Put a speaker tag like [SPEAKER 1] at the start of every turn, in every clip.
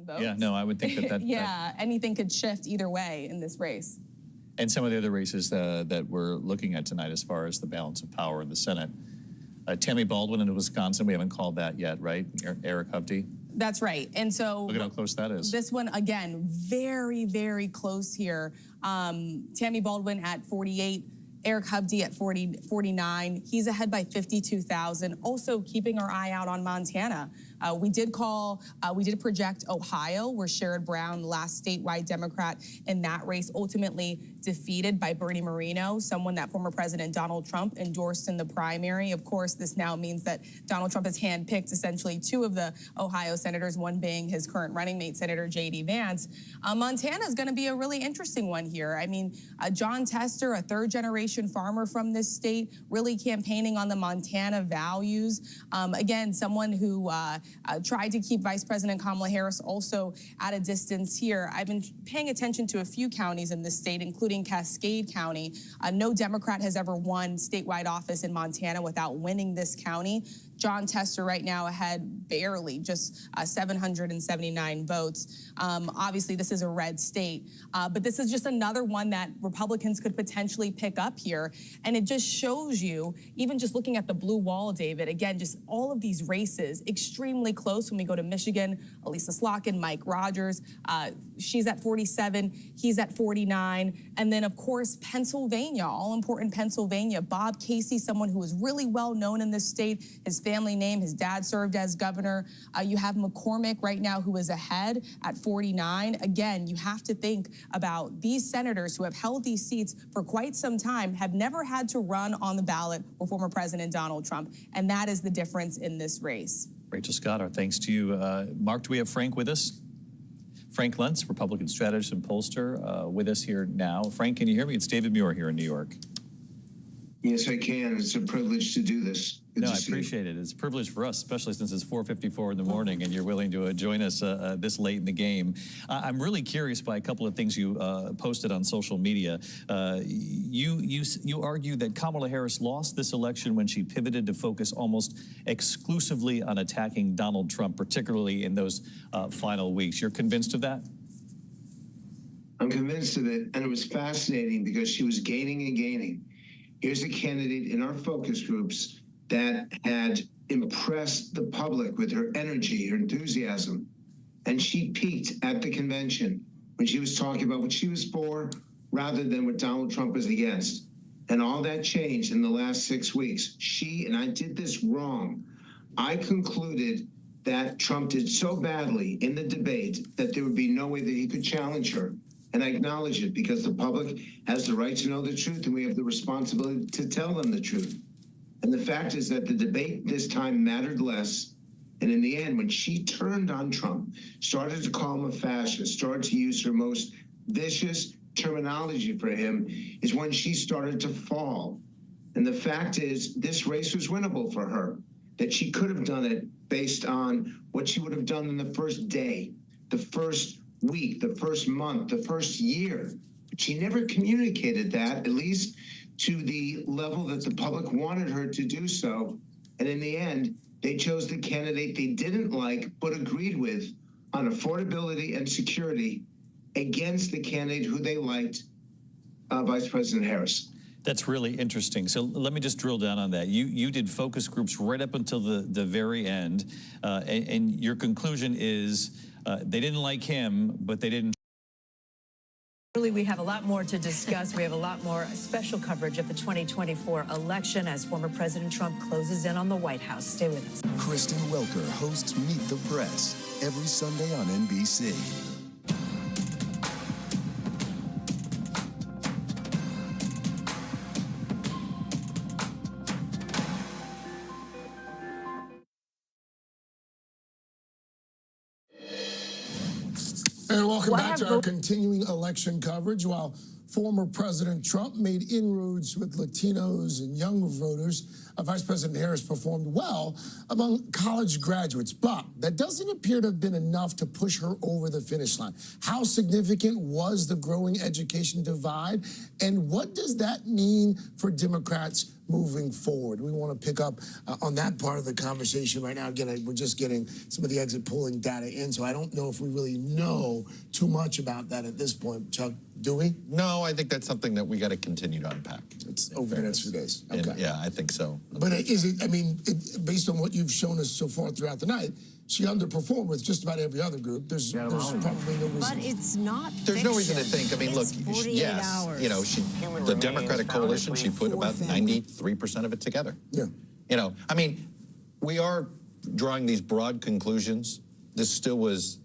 [SPEAKER 1] votes.
[SPEAKER 2] Yeah, no, I would think that.
[SPEAKER 1] Yeah, anything could shift either way in this race.
[SPEAKER 2] And some of the other races that we're looking at tonight as far as the balance of power in the Senate. Tammy Baldwin in Wisconsin, we haven't called that yet, right? Eric Hovde.
[SPEAKER 1] That's right. And so
[SPEAKER 2] look at how close that is.
[SPEAKER 1] This one, again, very, very close here. Tammy Baldwin at 48, Eric Hovde at 49. He's ahead by 52,000. Also keeping our eye out on Montana. We did project Ohio, where Sherrod Brown, last statewide Democrat in that race, ultimately defeated by Bernie Moreno, someone that former President Donald Trump endorsed in the primary. Of course, this now means that Donald Trump has handpicked essentially two of the Ohio senators, one being his current running mate, Senator J.D. Vance. Montana is going to be a really interesting one here. I mean, John Tester, a third-generation farmer from this state, really campaigning on the Montana values. Again, someone who tried to keep Vice President Kamala Harris also at a distance here. I've been paying attention to a few counties in this state, including Cascade County. No Democrat has ever won statewide office in Montana without winning this county. John Tester right now ahead barely, just 779 votes. Obviously, this is a red state, but this is just another one that Republicans could potentially pick up here. And it just shows you, even just looking at the blue wall, David, again, just all of these races extremely close. When we go to Michigan, Elisa Slotkin, Mike Rogers, she's at 47, he's at 49. And then, of course, Pennsylvania, all-important Pennsylvania. Bob Casey, someone who is really well known in this state, his family name, his dad served as governor. You have McCormick right now, who is ahead at 49. Again, you have to think about these senators who have held these seats for quite some time, have never had to run on the ballot with former President Donald Trump. And that is the difference in this race.
[SPEAKER 2] Rachel Scott, our thanks to you. Mark, do we have Frank with us? Frank Luntz, Republican strategist and pollster, with us here now. Frank, can you hear me? It's David Muir here in New York.
[SPEAKER 3] Yes, I can. It's a privilege to do this.
[SPEAKER 2] No, I appreciate it. It's a privilege for us, especially since it's 4:54 in the morning and you're willing to join us this late in the game. I'm really curious by a couple of things you posted on social media. You argue that Kamala Harris lost this election when she pivoted to focus almost exclusively on attacking Donald Trump, particularly in those final weeks. You're convinced of that?
[SPEAKER 3] I'm convinced of it, and it was fascinating because she was gaining and gaining. Here's a candidate in our focus groups that had impressed the public with her energy, her enthusiasm. And she peaked at the convention when she was talking about what she was for rather than what Donald Trump was against. And all that changed in the last 6 weeks. And I did this wrong. I concluded that Trump did so badly in the debate that there would be no way that he could challenge her. And I acknowledge it because the public has the right to know the truth, and we have the responsibility to tell them the truth. And the fact is that the debate this time mattered less. And in the end, when she turned on Trump, started to call him a fascist, started to use her most vicious terminology for him, is when she started to fall. And the fact is, this race was winnable for her, that she could have done it based on what she would have done in the first day, the first week, the first month, the first year. But she never communicated that, at least to the level that the public wanted her to do so. And in the end, they chose the candidate they didn't like but agreed with on affordability and security against the candidate who they liked, Vice President Harris.
[SPEAKER 2] That's really interesting. So let me just drill down on that. You did focus groups right up until the very end, and your conclusion is they didn't like him, but they didn't.
[SPEAKER 4] Really, we have a lot more to discuss. We have a lot more special coverage of the 2024 election as former President Trump closes in on the White House. Stay with us.
[SPEAKER 5] Kristen Welker hosts Meet the Press every Sunday on NBC.
[SPEAKER 6] And welcome back to our continuing election coverage. While former President Trump made inroads with Latinos and younger voters. Vice President Harris performed well among college graduates, but that doesn't appear to have been enough to push her over the finish line. How significant was the growing education divide, and what does that mean for Democrats moving forward? We want to pick up on that part of the conversation right now. Again, we're just getting some of the exit polling data in, so I don't know if we really know too much about that at this point. Chuck, do we?
[SPEAKER 7] No, I think that's something that we got to continue to unpack.
[SPEAKER 6] It's over the next few days. Okay.
[SPEAKER 7] And, yeah, I think so.
[SPEAKER 6] But is it, I mean, based on what you've shown us so far throughout the night, she underperformed with just about every other group. There's probably no reason.
[SPEAKER 4] But it's not
[SPEAKER 7] There's no reason to think. I mean, look, yes,
[SPEAKER 4] hours.
[SPEAKER 7] you know, the Democratic coalition, she put about 93% of it together.
[SPEAKER 6] Yeah.
[SPEAKER 7] You know, I mean, we are drawing these broad conclusions. This still was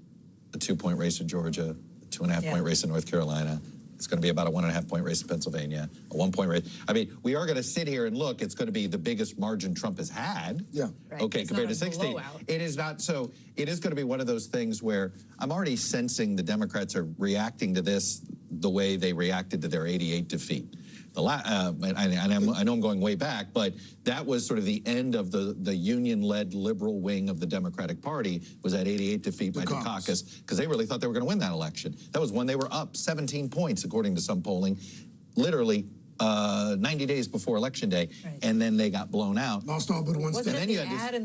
[SPEAKER 7] a 2-point race in Georgia, a 2.5-point race in North Carolina. It's going to be about a 1.5-point race in Pennsylvania, a 1-point race. I mean, we are going to sit here and look. It's going to be the biggest margin Trump has had.
[SPEAKER 6] Yeah.
[SPEAKER 4] Right.
[SPEAKER 7] Okay,
[SPEAKER 4] It's
[SPEAKER 7] compared
[SPEAKER 4] not
[SPEAKER 7] to
[SPEAKER 4] a
[SPEAKER 7] 16.
[SPEAKER 4] blowout.
[SPEAKER 7] It is not. So it is going to be one of those things where I'm already sensing the Democrats are reacting to this the way they reacted to their 88 defeat. I know I'm going way back, but that was sort of the end of the union-led liberal wing of the Democratic Party, was that 88 defeat by Dukakis, because they really thought they were going to win that election. That was when they were up 17 points, according to some polling, literally 90 days before Election Day, and then they got blown out.
[SPEAKER 6] Lost all but one state.
[SPEAKER 4] Wasn't it the ad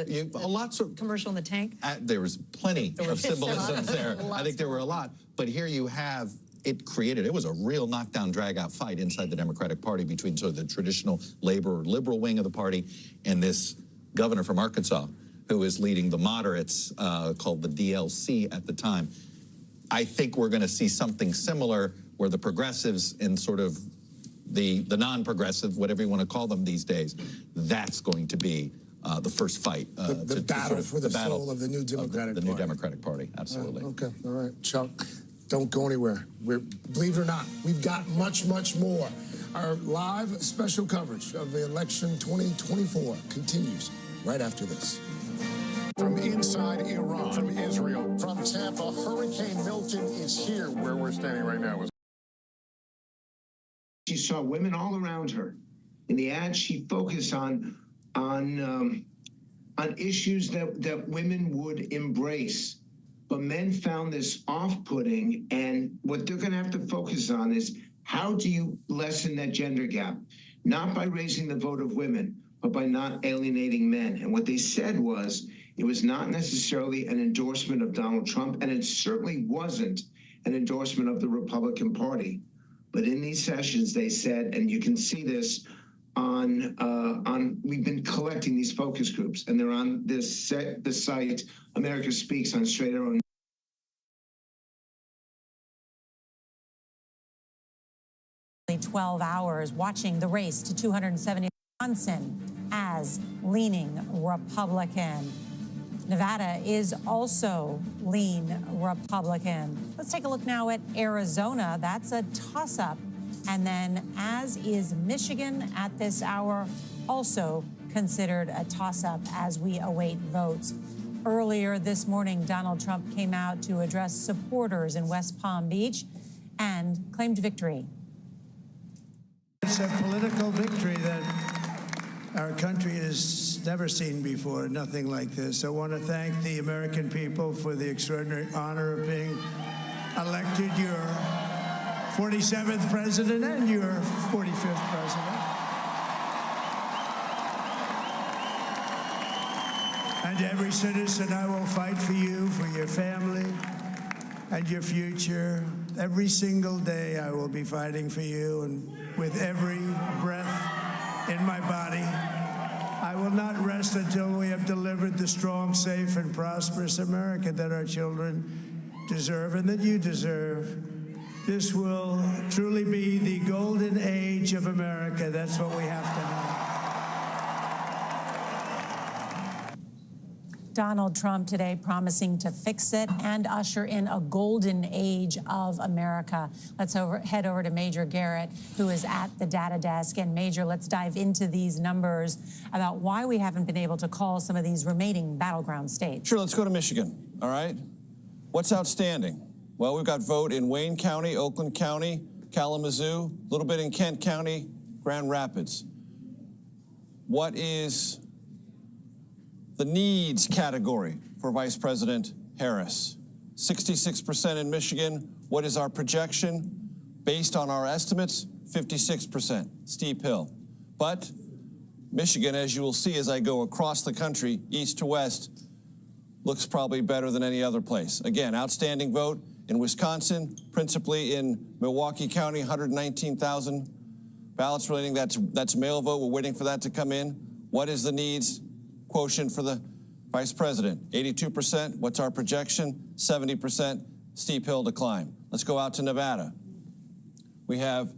[SPEAKER 4] in the
[SPEAKER 7] lots of
[SPEAKER 4] commercial in the tank?
[SPEAKER 7] There was plenty of symbolism there. I think there were a lot. But here you have it was a real knockdown, drag-out fight inside the Democratic Party between sort of the traditional labor or liberal wing of the party and this governor from Arkansas who is leading the moderates, called the DLC at the time. I think we're going to see something similar where the progressives and sort of the non-progressive, whatever you want to call them these days, that's going to be the first fight.
[SPEAKER 6] The battle for the soul of the new Democratic Party.
[SPEAKER 7] The new Democratic Party, absolutely.
[SPEAKER 6] Okay, all right, Chuck. Don't go anywhere. Believe it or not, we've got much, much more. Our live special coverage of the election 2024 continues right after this.
[SPEAKER 8] From inside Iran, from Israel, from Tampa, Hurricane Milton is here where we're standing right now.
[SPEAKER 3] She saw women all around her. In the ad, she focused on issues that women would embrace. But men found this off-putting, and what they're going to have to focus on is how do you lessen that gender gap? Not by raising the vote of women, but by not alienating men. And what they said was it was not necessarily an endorsement of Donald Trump, and it certainly wasn't an endorsement of the Republican Party. But in these sessions, they said, and you can see this we've been collecting these focus groups, and they're on the site America Speaks on Straight Arrow.
[SPEAKER 9] 12 hours watching the race to 270 Wisconsin as leaning Republican. Nevada is also lean Republican. Let's take a look now at Arizona. That's a toss-up. And then, as is Michigan at this hour, also considered a toss-up as we await votes. Earlier this morning, Donald Trump came out to address supporters in West Palm Beach and claimed victory.
[SPEAKER 10] It's a political victory that our country has never seen before, nothing like this. I want to thank the American people for the extraordinary honor of being elected your 47th president and your 45th president. And every citizen, I will fight for you, for your family, and your future. Every single day, I will be fighting for you, and with every breath in my body, I will not rest until we have delivered the strong, safe, and prosperous America that our children deserve and that you deserve. This will truly be the golden age of America. That's what we have to have.
[SPEAKER 9] Donald Trump today promising to fix it and usher in a golden age of America. Let's head over to Major Garrett, who is at the data desk. And Major, let's dive into these numbers about why we haven't been able to call some of these remaining battleground states.
[SPEAKER 11] Sure, let's go to Michigan, all right? What's outstanding? Well, we've got vote in Wayne County, Oakland County, Kalamazoo, a little bit in Kent County, Grand Rapids. What is the needs category for Vice President Harris? 66% in Michigan. What is our projection? Based on our estimates, 56%, steep hill. But Michigan, as you will see as I go across the country, east to west, looks probably better than any other place. Again, outstanding vote in Wisconsin, principally in Milwaukee County, 119,000 ballots relating. That's mail vote. We're waiting for that to come in. What is the needs quotient for the Vice President? 82%. What's our projection? 70%. Steep hill to climb. Let's go out to Nevada. We have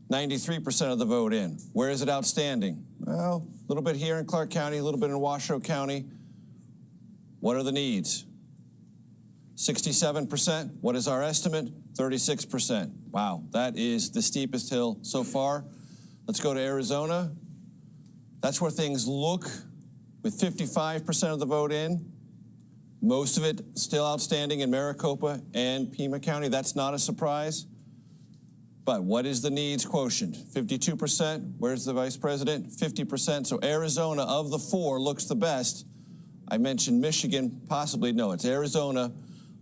[SPEAKER 11] 93% of the vote in. Where is it outstanding? Well, a little bit here in Clark County, a little bit in Washoe County. What are the needs? 67%. What is our estimate? 36%. Wow, that is the steepest hill so far. Let's go to Arizona. That's where things look with 55% of the vote in. Most of it still outstanding in Maricopa and Pima County. That's not a surprise. But what is the needs quotient? 52%. Where's the Vice President? 50%. So Arizona, of the four, looks the best. I mentioned Michigan, possibly. No, it's Arizona.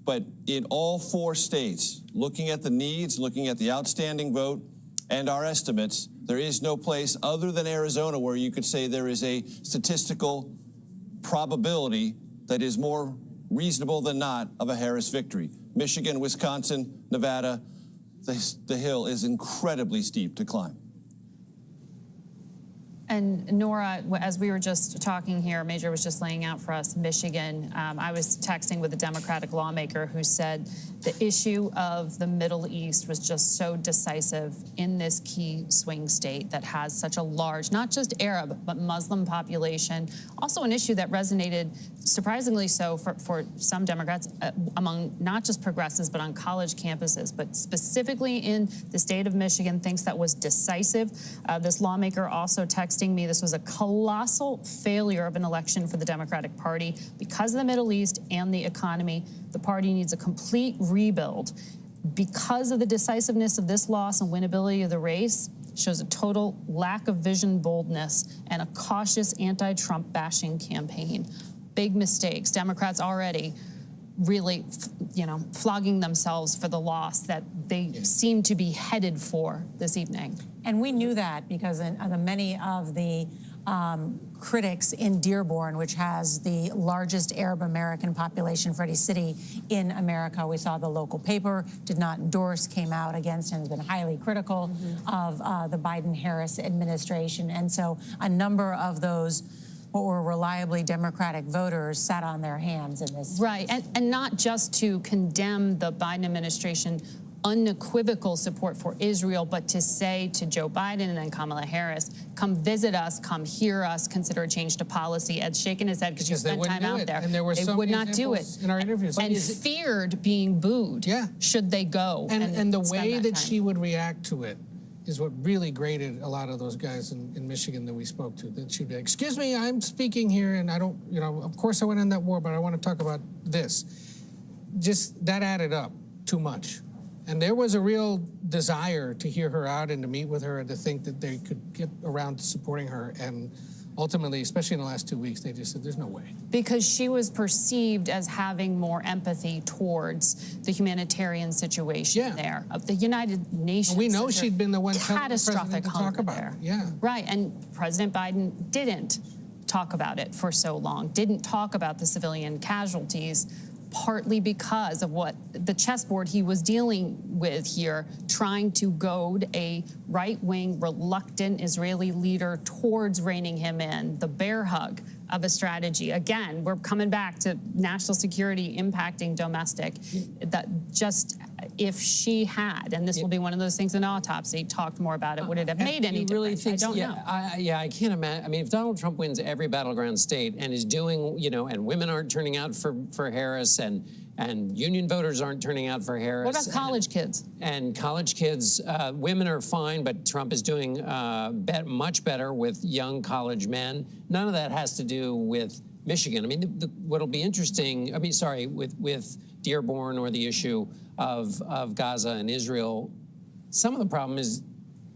[SPEAKER 11] But in all four states, looking at the needs, looking at the outstanding vote, and our estimates, there is no place other than Arizona where you could say there is a statistical probability that is more reasonable than not of a Harris victory. Michigan, Wisconsin, Nevada, the hill is incredibly steep to climb.
[SPEAKER 12] And Nora, as we were just talking here, Major was just laying out for us Michigan. I was texting with a Democratic lawmaker who said the issue of the Middle East was just so decisive in this key swing state that has such a large, not just Arab, but Muslim population. Also an issue that resonated, surprisingly so, for some Democrats among not just progressives, but on college campuses, but specifically in the state of Michigan, thinks that was decisive. This lawmaker also texting me this was a colossal failure of an election for the Democratic Party because of the Middle East and the economy. The party needs a complete rebuild. Because of the decisiveness of this loss and winnability of the race, shows a total lack of vision, boldness, and a cautious anti-Trump bashing campaign. Big mistakes. Democrats already really, flogging themselves for the loss that they seem to be headed for this evening.
[SPEAKER 9] And we knew that because many of the critics in Dearborn, which has the largest Arab American population for any city in America, we saw the local paper did not endorse, came out against, and has been highly critical of the Biden-Harris administration. And so a number of those what were reliably Democratic voters sat on their hands in this.
[SPEAKER 12] Right, and not just to condemn the Biden administration unequivocal support for Israel, but to say to Joe Biden and then Kamala Harris, come visit us, come hear us, consider a change to policy. Ed's shaking his head because you spent time out there.
[SPEAKER 13] And there were
[SPEAKER 12] they would not do it
[SPEAKER 13] in our interviews.
[SPEAKER 12] And feared being booed should they go.
[SPEAKER 13] And the way that she would react to it is what really grated a lot of those guys in Michigan that we spoke to. That she'd be like, excuse me, I'm speaking here, and I don't, of course I went in that war, but I want to talk about this. Just that added up too much. And there was a real desire to hear her out and to meet with her and to think that they could get around to supporting her. And ultimately, especially in the last 2 weeks, they just said, there's no way.
[SPEAKER 12] Because she was perceived as having more empathy towards the humanitarian situation there of the United Nations.
[SPEAKER 13] We know she'd been the one telling the
[SPEAKER 12] catastrophic
[SPEAKER 13] president to talk about
[SPEAKER 12] there.
[SPEAKER 13] it. Yeah.
[SPEAKER 12] Right, and President Biden didn't talk about it for so long, didn't talk about the civilian casualties, partly because of what the chessboard he was dealing with here, trying to goad a right-wing, reluctant Israeli leader towards reining him in, the bear hug of a strategy. Again, we're coming back to national security impacting domestic. That just, if she had, and this will be one of those things in autopsy, talked more about it, would it have made any difference? I don't know.
[SPEAKER 14] I can't imagine. I mean, if Donald Trump wins every battleground state and is doing, and women aren't turning out for Harris and union voters aren't turning out for Harris.
[SPEAKER 12] What about college kids?
[SPEAKER 14] And college kids, women are fine, but Trump is doing much better with young college men. None of that has to do with Michigan. I mean, what'll be interesting, with Dearborn or the issue of Gaza and Israel, some of the problem is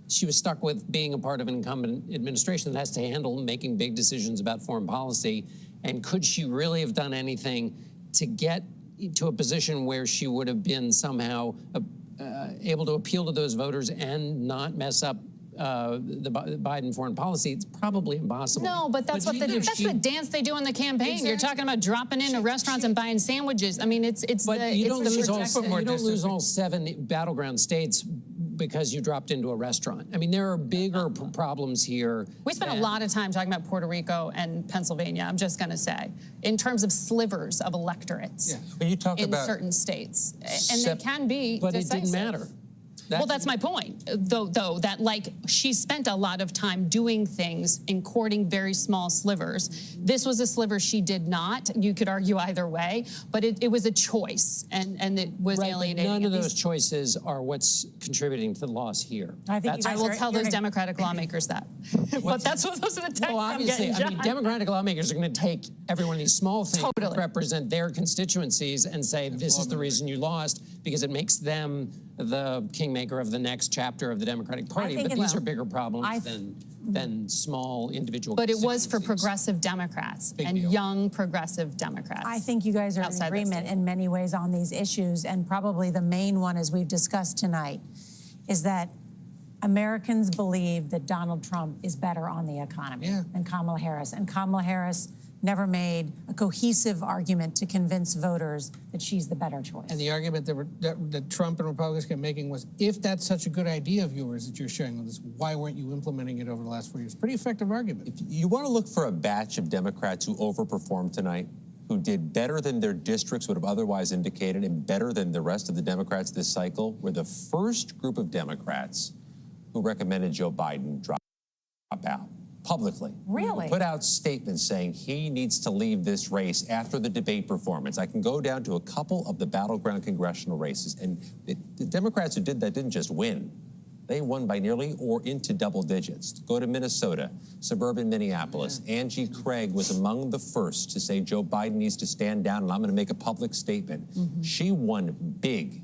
[SPEAKER 14] she was stuck with being a part of an incumbent administration that has to handle making big decisions about foreign policy. And could she really have done anything to get to a position where she would have been somehow able to appeal to those voters and not mess up the Biden foreign policy? It's probably impossible.
[SPEAKER 12] No, but that's what the dance they do in the campaign.
[SPEAKER 14] Exactly.
[SPEAKER 12] You're talking about dropping into restaurants and buying sandwiches. I mean, it's
[SPEAKER 14] But you don't
[SPEAKER 12] it's
[SPEAKER 14] lose all 7 battleground states because you dropped into a restaurant. I mean, there are bigger problems here.
[SPEAKER 12] We spent a lot of time talking about Puerto Rico and Pennsylvania, I'm just going to say, in terms of slivers of electorates
[SPEAKER 15] When you talk
[SPEAKER 12] in
[SPEAKER 15] about
[SPEAKER 12] certain states. And they can be
[SPEAKER 14] But
[SPEAKER 12] decisive.
[SPEAKER 14] it didn't matter.
[SPEAKER 12] Well, that's my point, though, that, like, she spent a lot of time doing things and courting very small slivers. This was a sliver she did not. You could argue either way, but it was a choice, and it was alienating.
[SPEAKER 14] None of those choices are what's contributing to the loss here.
[SPEAKER 9] I think
[SPEAKER 12] I will tell those Democratic lawmakers that. But those are the texts
[SPEAKER 14] well, obviously,
[SPEAKER 12] I'm getting.
[SPEAKER 14] I mean, Democratic lawmakers are going to take every one of these small things that represent their constituencies and say, this is the reason you lost, because it makes them the kingmaker of the next chapter of the Democratic Party. But these are bigger problems than small individual
[SPEAKER 12] But it was for progressive Democrats and young progressive Democrats.
[SPEAKER 9] I think you guys are in agreement in many ways on these issues, and probably the main one, as we've discussed tonight, is that Americans believe that Donald Trump is better on the economy than Kamala Harris. And Kamala Harris never made a cohesive argument to convince voters that she's the better choice.
[SPEAKER 13] And the argument that Trump and Republicans kept making was, if that's such a good idea of yours that you're sharing with us, why weren't you implementing it over the last 4 years? Pretty effective argument.
[SPEAKER 15] If you want to look for a batch of Democrats who overperformed tonight, who did better than their districts would have otherwise indicated and better than the rest of the Democrats this cycle, were the first group of Democrats who recommended Joe Biden drop out publicly.
[SPEAKER 9] Really?
[SPEAKER 15] Put out statements saying he needs to leave this race after the debate performance. I can go down to a couple of the battleground congressional races, and the Democrats who did that didn't just win. They won by nearly or into double digits. Go to Minnesota, suburban Minneapolis. Angie Craig was among the first to say Joe Biden needs to stand down, and I'm going to make a public statement. She won big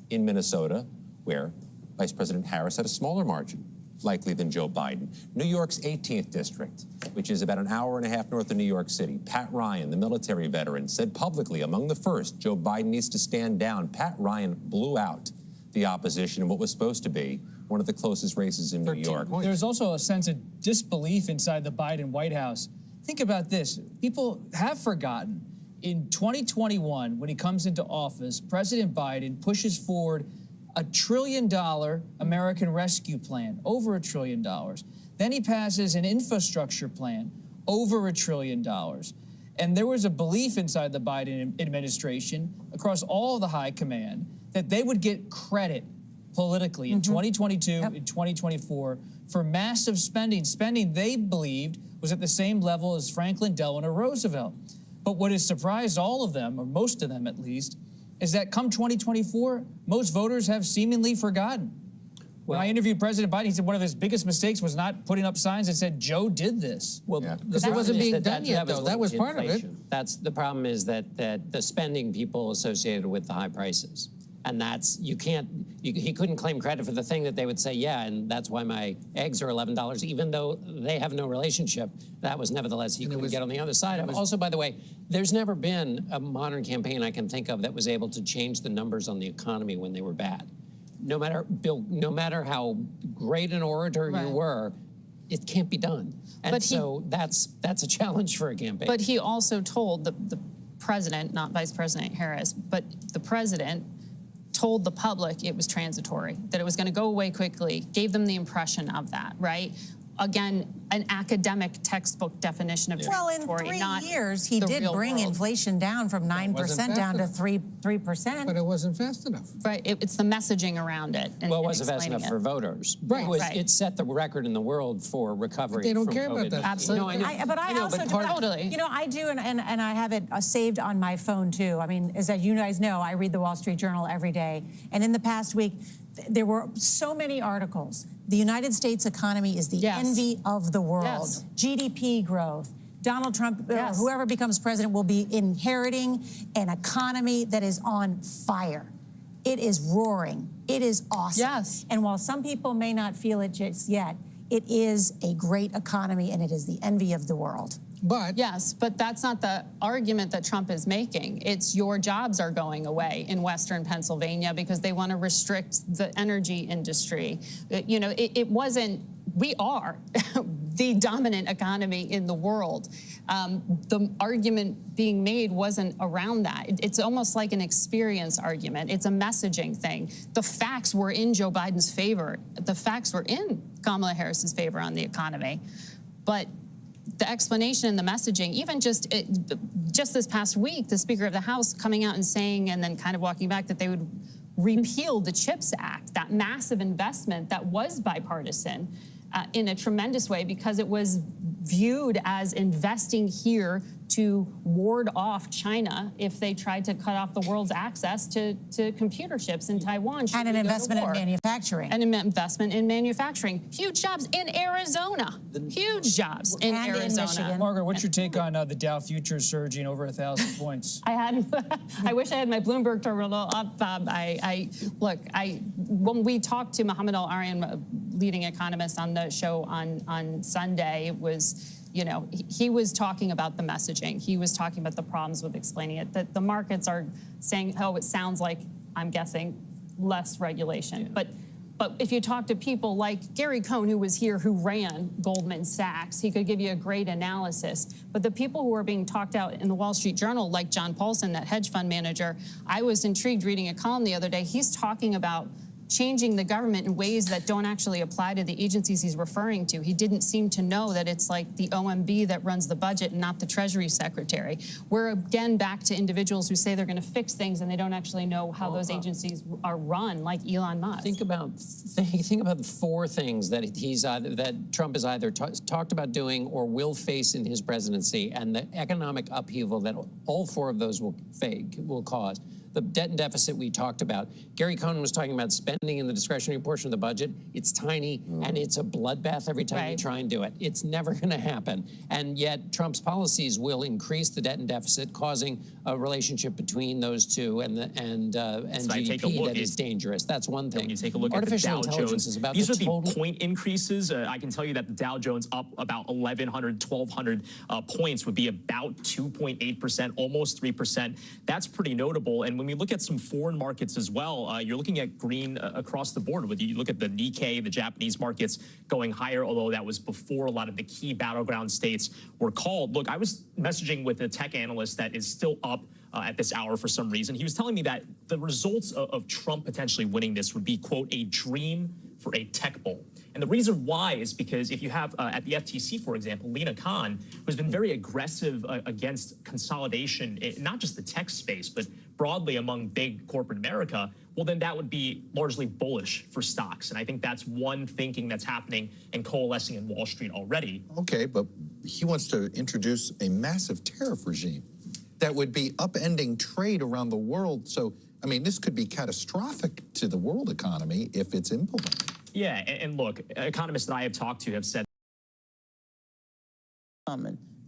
[SPEAKER 15] in Minnesota, where Vice President Harris had a smaller margin, likely, than Joe Biden. New York's 18th district, which is about an hour and a half north of New York City. Pat Ryan, the military veteran, said publicly, among the first, Joe Biden needs to stand down. Pat Ryan blew out the opposition in what was supposed to be one of the closest races in New York.
[SPEAKER 16] There's also a sense of disbelief inside the Biden White House. Think about this. People have forgotten. In 2021, when he comes into office, President Biden pushes forward $1 trillion American Rescue Plan, over $1 trillion. Then he passes an infrastructure plan, over $1 trillion. And there was a belief inside the Biden administration, across all the high command, that they would get credit politically in 2022 and 2024 for massive spending they believed was at the same level as Franklin Delano Roosevelt. But what has surprised all of them, or most of them at least, is that come 2024, most voters have seemingly forgotten. When I interviewed President Biden, he said one of his biggest mistakes was not putting up signs that said, Joe did this.
[SPEAKER 14] Well,
[SPEAKER 13] because it wasn't being done yet, though. That was part of it.
[SPEAKER 14] That's the problem, is that the spending people associated with the high prices. And that's, he couldn't claim credit for the thing that they would say, yeah, and that's why my eggs are $11, even though they have no relationship. That was nevertheless, he couldn't get on the other side of it. Also, by the way, there's never been a modern campaign I can think of that was able to change the numbers on the economy when they were bad. No matter how great an orator you were, it can't be done. And so that's a challenge for a campaign.
[SPEAKER 12] But he also told the president, not Vice President Harris, but the president told the public it was transitory, that it was going to go away quickly, gave them the impression of that, right? Again, an academic textbook definition of transitory.
[SPEAKER 9] Well, in 3
[SPEAKER 12] not
[SPEAKER 9] years, he
[SPEAKER 12] the
[SPEAKER 9] did
[SPEAKER 12] real
[SPEAKER 9] bring
[SPEAKER 12] world.
[SPEAKER 9] inflation down from 9% down to 3%.
[SPEAKER 13] But it wasn't fast enough.
[SPEAKER 12] Right, it's the messaging around it. And,
[SPEAKER 14] Well, it
[SPEAKER 12] and
[SPEAKER 14] wasn't fast
[SPEAKER 12] explaining
[SPEAKER 14] enough
[SPEAKER 12] it.
[SPEAKER 14] for voters.
[SPEAKER 12] Right.
[SPEAKER 14] It set the record in the world for recovery.
[SPEAKER 13] They don't
[SPEAKER 14] from
[SPEAKER 13] care about
[SPEAKER 14] COVID.
[SPEAKER 13] that.
[SPEAKER 12] Absolutely.
[SPEAKER 14] No, I know.
[SPEAKER 9] But I also
[SPEAKER 12] totally.
[SPEAKER 9] You know, I do, and I have it saved on my phone too. I mean, as you guys know, I read the Wall Street Journal every day, and in the past week, there were so many articles. The United States economy is the envy of the world. GDP growth. Donald Trump, or whoever becomes president, will be inheriting an economy that is on fire. it is roaring. It is awesome.
[SPEAKER 1] Yes.
[SPEAKER 9] And while some people may not feel it just yet, it is a great economy and it is the envy of the world.
[SPEAKER 13] But
[SPEAKER 12] yes, but that's not the argument that Trump is making. It's your jobs are going away in Western Pennsylvania because they want to restrict the energy industry. You know, it wasn't, we are the dominant economy in the world. The argument being made wasn't around that. It's almost like an experience argument. It's a messaging thing. The facts were in Joe Biden's favor. The facts were in Kamala Harris's favor on the economy. But the explanation and the messaging, even just this past week, the Speaker of the House coming out and saying, and then kind of walking back, that they would repeal the CHIPS Act, that massive investment that was bipartisan in a tremendous way because it was viewed as investing here to ward off China if they tried to cut off the world's access to computer chips in Taiwan.
[SPEAKER 9] And an investment in manufacturing.
[SPEAKER 12] And an investment in manufacturing. Huge jobs in Arizona. Huge jobs in Arizona.
[SPEAKER 9] In Michigan.
[SPEAKER 16] Margaret, what's your take on the Dow futures surging over 1,000 points?
[SPEAKER 12] I wish I had my Bloomberg terminal up. When we talked to Mohamed Al-Aryan, leading economist on the show on Sunday, it was, you know, he was talking about the messaging. He was talking about the problems with explaining it, that the markets are saying, oh, it sounds like, I'm guessing, less regulation. Yeah. But if you talk to people like Gary Cohn, who was here, who ran Goldman Sachs, he could give you a great analysis. But the people who are being talked out in the Wall Street Journal, like John Paulson, that hedge fund manager, I was intrigued reading a column the other day. He's talking about changing the government in ways that don't actually apply to the agencies he's referring to. He didn't seem to know that it's like the OMB that runs the budget and not the Treasury Secretary. We're again back to individuals who say they're going to fix things and they don't actually know how those agencies are run, like Elon Musk.
[SPEAKER 14] Think about the four things that that Trump has either talked about doing or will face in his presidency, and the economic upheaval that all four of those will cause. The debt and deficit we talked about. Gary Cohn was talking about spending in the discretionary portion of the budget. It's tiny, and it's a bloodbath every time you try and do it. It's never going to happen. And yet Trump's policies will increase the debt and deficit, causing a relationship between those two and GDP that is dangerous. That's one thing.
[SPEAKER 17] When you take a look
[SPEAKER 14] Artificial
[SPEAKER 17] at the Dow
[SPEAKER 14] intelligence
[SPEAKER 17] Jones,
[SPEAKER 14] is about
[SPEAKER 17] these are
[SPEAKER 14] total
[SPEAKER 17] the point increases. I can tell you that the Dow Jones up about 1,100, 1,200 points would be about 2.8%, almost 3%. That's pretty notable. And when we look at some foreign markets as well, you're looking at green across the board. Whether you look at the Nikkei, the Japanese markets going higher, although that was before a lot of the key battleground states were called. Look, I was messaging with a tech analyst that is still up at this hour for some reason. He was telling me that the results of Trump potentially winning this would be, quote, a dream for a tech bowl. And the reason why is because if you have at the FTC, for example, Lina Khan, who's been very aggressive against consolidation, not just the tech space, but broadly among big corporate America, well, then that would be largely bullish for stocks. And I think that's one thinking that's happening and coalescing in Wall Street already.
[SPEAKER 7] Okay, but he wants to introduce a massive tariff regime that would be upending trade around the world. So, I mean, this could be catastrophic to the world economy if it's implemented.
[SPEAKER 17] Yeah, and look, economists that I have talked to have said.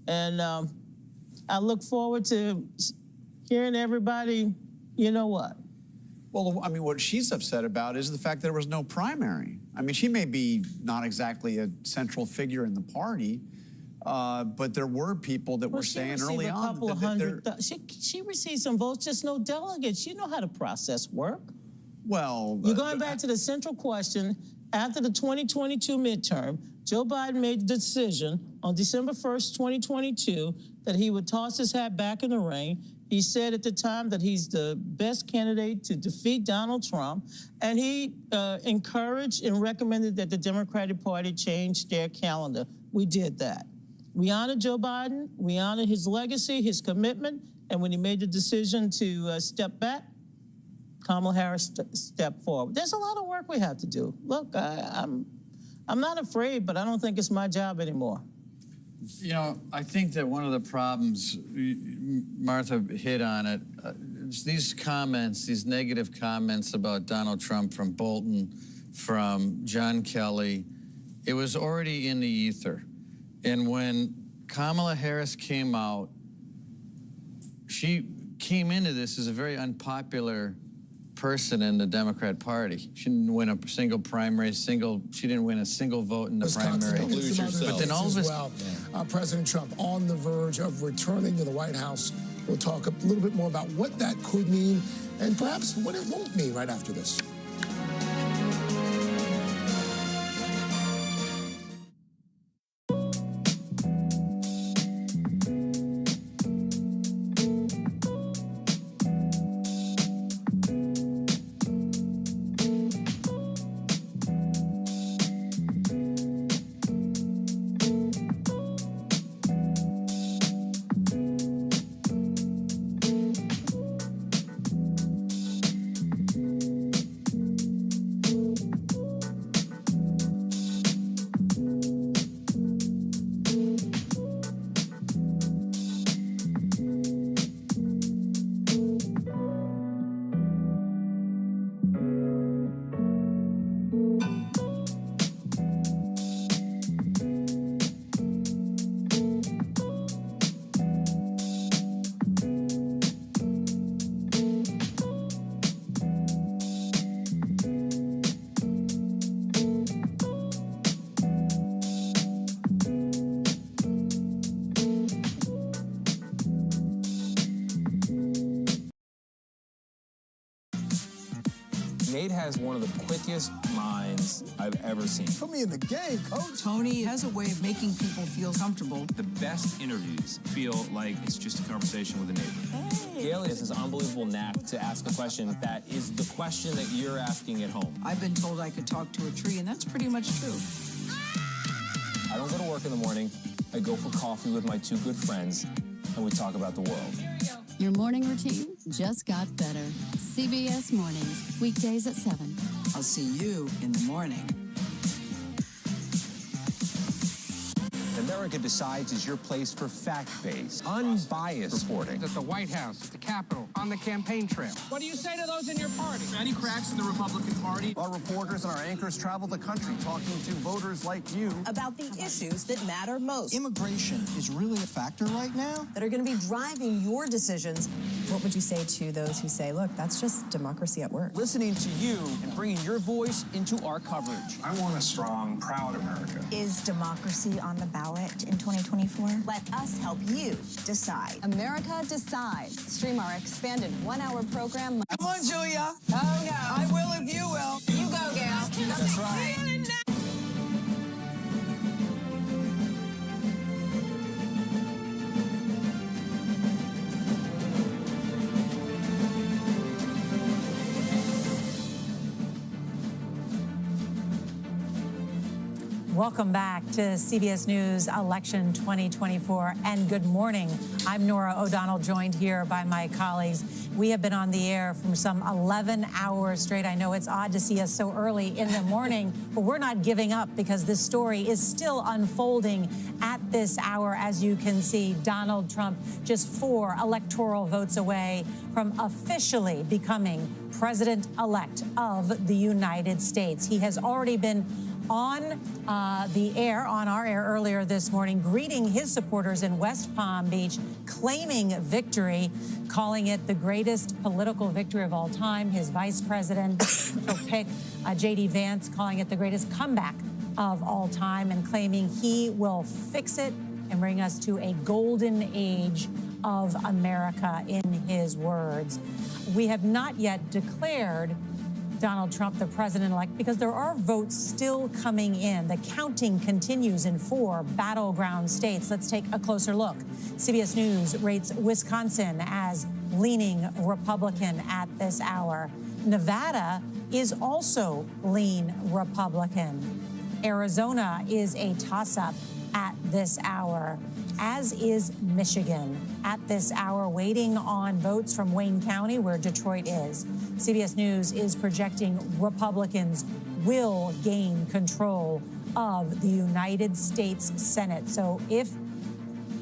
[SPEAKER 18] And I look forward to hearing everybody, you know what.
[SPEAKER 19] Well, I mean, what she's upset about is the fact that there was no primary. I mean, she may be not exactly a central figure in the party, but there were people that were saying early on that
[SPEAKER 18] she received some votes, just no delegates. You know how the process works.
[SPEAKER 19] Well,
[SPEAKER 18] you're going back to the central question. After the 2022 midterm, Joe Biden made the decision on December 1st, 2022, that he would toss his hat back in the ring. He said at the time that he's the best candidate to defeat Donald Trump, and he encouraged and recommended that the Democratic Party change their calendar. We did that. We honored Joe Biden, we honored his legacy, his commitment, and when he made the decision to step back, Kamala Harris stepped forward. There's a lot of work we have to do. Look, I'm not afraid, but I don't think it's my job anymore.
[SPEAKER 20] You know, I think that one of the problems, Martha hit on it, these comments, these negative comments about Donald Trump from Bolton, from John Kelly, it was already in the ether. And when Kamala Harris came out, she came into this as a very unpopular person in the Democrat Party. She didn't win a single primary, she didn't win a single vote in the primary. But then all of us,
[SPEAKER 6] President Trump on the verge of returning to the White House. We'll talk a little bit more about what that could mean and perhaps what it won't mean right after this.
[SPEAKER 21] Nate has one of the quickest minds I've ever seen.
[SPEAKER 6] Put me in the game, coach.
[SPEAKER 22] Tony has a way of making people feel comfortable.
[SPEAKER 21] The best interviews feel like it's just a conversation with a neighbor. Gail has this unbelievable knack to ask a question that is the question that you're asking at home.
[SPEAKER 22] I've been told I could talk to a tree, and that's pretty much true.
[SPEAKER 21] I don't go to work in the morning. I go for coffee with my two good friends, and we talk about the world.
[SPEAKER 23] Your morning routine just got better. CBS Mornings, weekdays at 7.
[SPEAKER 22] I'll see you in the morning.
[SPEAKER 24] America Decides is your place for fact-based, unbiased reporting.
[SPEAKER 13] At the White House, at the Capitol, on the campaign trail. What do you say to those in your party?
[SPEAKER 25] Any cracks in the Republican Party?
[SPEAKER 24] Our reporters and our anchors travel the country talking to voters like you
[SPEAKER 26] about the issues that matter most.
[SPEAKER 27] Immigration is really a factor right now
[SPEAKER 26] that are going to be driving your decisions. What would you say to those who say, look, that's just democracy at work?
[SPEAKER 27] Listening to you and bringing your voice into our coverage.
[SPEAKER 25] I want a strong, proud America.
[SPEAKER 28] Is democracy on the ballot in 2024?
[SPEAKER 26] Let us help you decide.
[SPEAKER 28] America Decides. Stream our expanded one-hour program.
[SPEAKER 27] Come on, Julia.
[SPEAKER 26] Oh, no.
[SPEAKER 27] I will if you will.
[SPEAKER 26] You go, Gail.
[SPEAKER 27] That's right.
[SPEAKER 9] Welcome back to CBS News Election 2024, and good morning. I'm Nora O'Donnell, joined here by my colleagues. We have been on the air from some 11 hours straight. I know it's odd to see us so early in the morning, but we're not giving up because this story is still unfolding at this hour. As you can see, Donald Trump just 4 electoral votes away from officially becoming president-elect of the United States. He has already been on our air earlier this morning, greeting his supporters in West Palm Beach, claiming victory, calling it the greatest political victory of all time. His vice president, pick, J.D. Vance, calling it the greatest comeback of all time, and claiming he will fix it and bring us to a golden age of America, in his words. We have not yet declared Donald Trump the president-elect because there are votes still coming in. The counting continues in 4 battleground states. Let's take a closer look. CBS News rates Wisconsin as leaning Republican at this hour. Nevada is also lean Republican. Arizona is a toss-up at this hour, as is Michigan at this hour, waiting on votes from Wayne County, where Detroit is. CBS News is projecting Republicans will gain control of the United States Senate. So if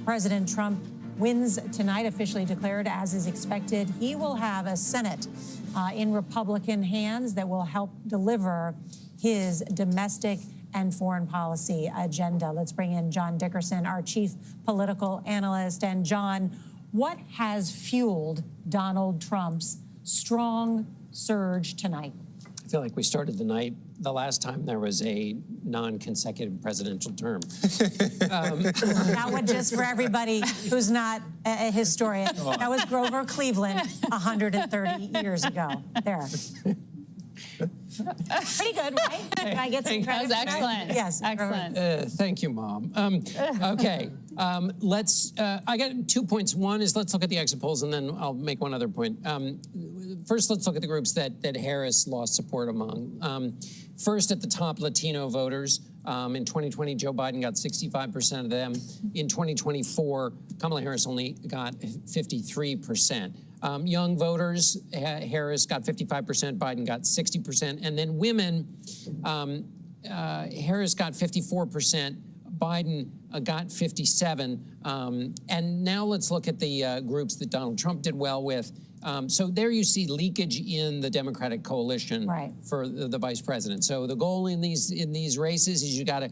[SPEAKER 9] President Trump wins tonight, officially declared as is expected, he will have a Senate in Republican hands that will help deliver his domestic and foreign policy agenda. Let's bring in John Dickerson, our chief political analyst. And John, what has fueled Donald Trump's strong surge tonight?
[SPEAKER 14] I feel like we started the night the last time there was a non-consecutive presidential term.
[SPEAKER 9] That one, just for everybody who's not a historian, that was Grover Cleveland 130 years ago. There. Pretty good, right? Can I get some credit?
[SPEAKER 12] That was excellent.
[SPEAKER 9] Yes.
[SPEAKER 12] Excellent.
[SPEAKER 14] Thank you, Mom. Okay, let's, I got 2 points. One is let's look at the exit polls, and then I'll make one other point. First, let's look at the groups that Harris lost support among. First, at the top, Latino voters. In 2020, Joe Biden got 65% of them. In 2024, Kamala Harris only got 53%. Young voters, Harris got 55%, Biden got 60%. And then women, Harris got 54%, Biden got 57%. And now let's look at the groups that Donald Trump did well with. So there you see leakage in the Democratic coalition for the vice president. So the goal in these races is you got to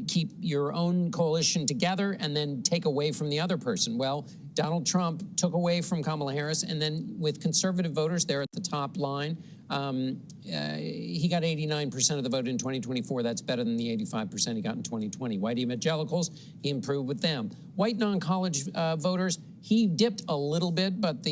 [SPEAKER 14] keep your own coalition together and then take away from the other person. Well, Donald Trump took away from Kamala Harris, and then with conservative voters, they're at the top line. He got 89% of the vote in 2024. That's better than the 85% he got in 2020. White evangelicals, he improved with them. White non-college voters, he dipped a little bit, but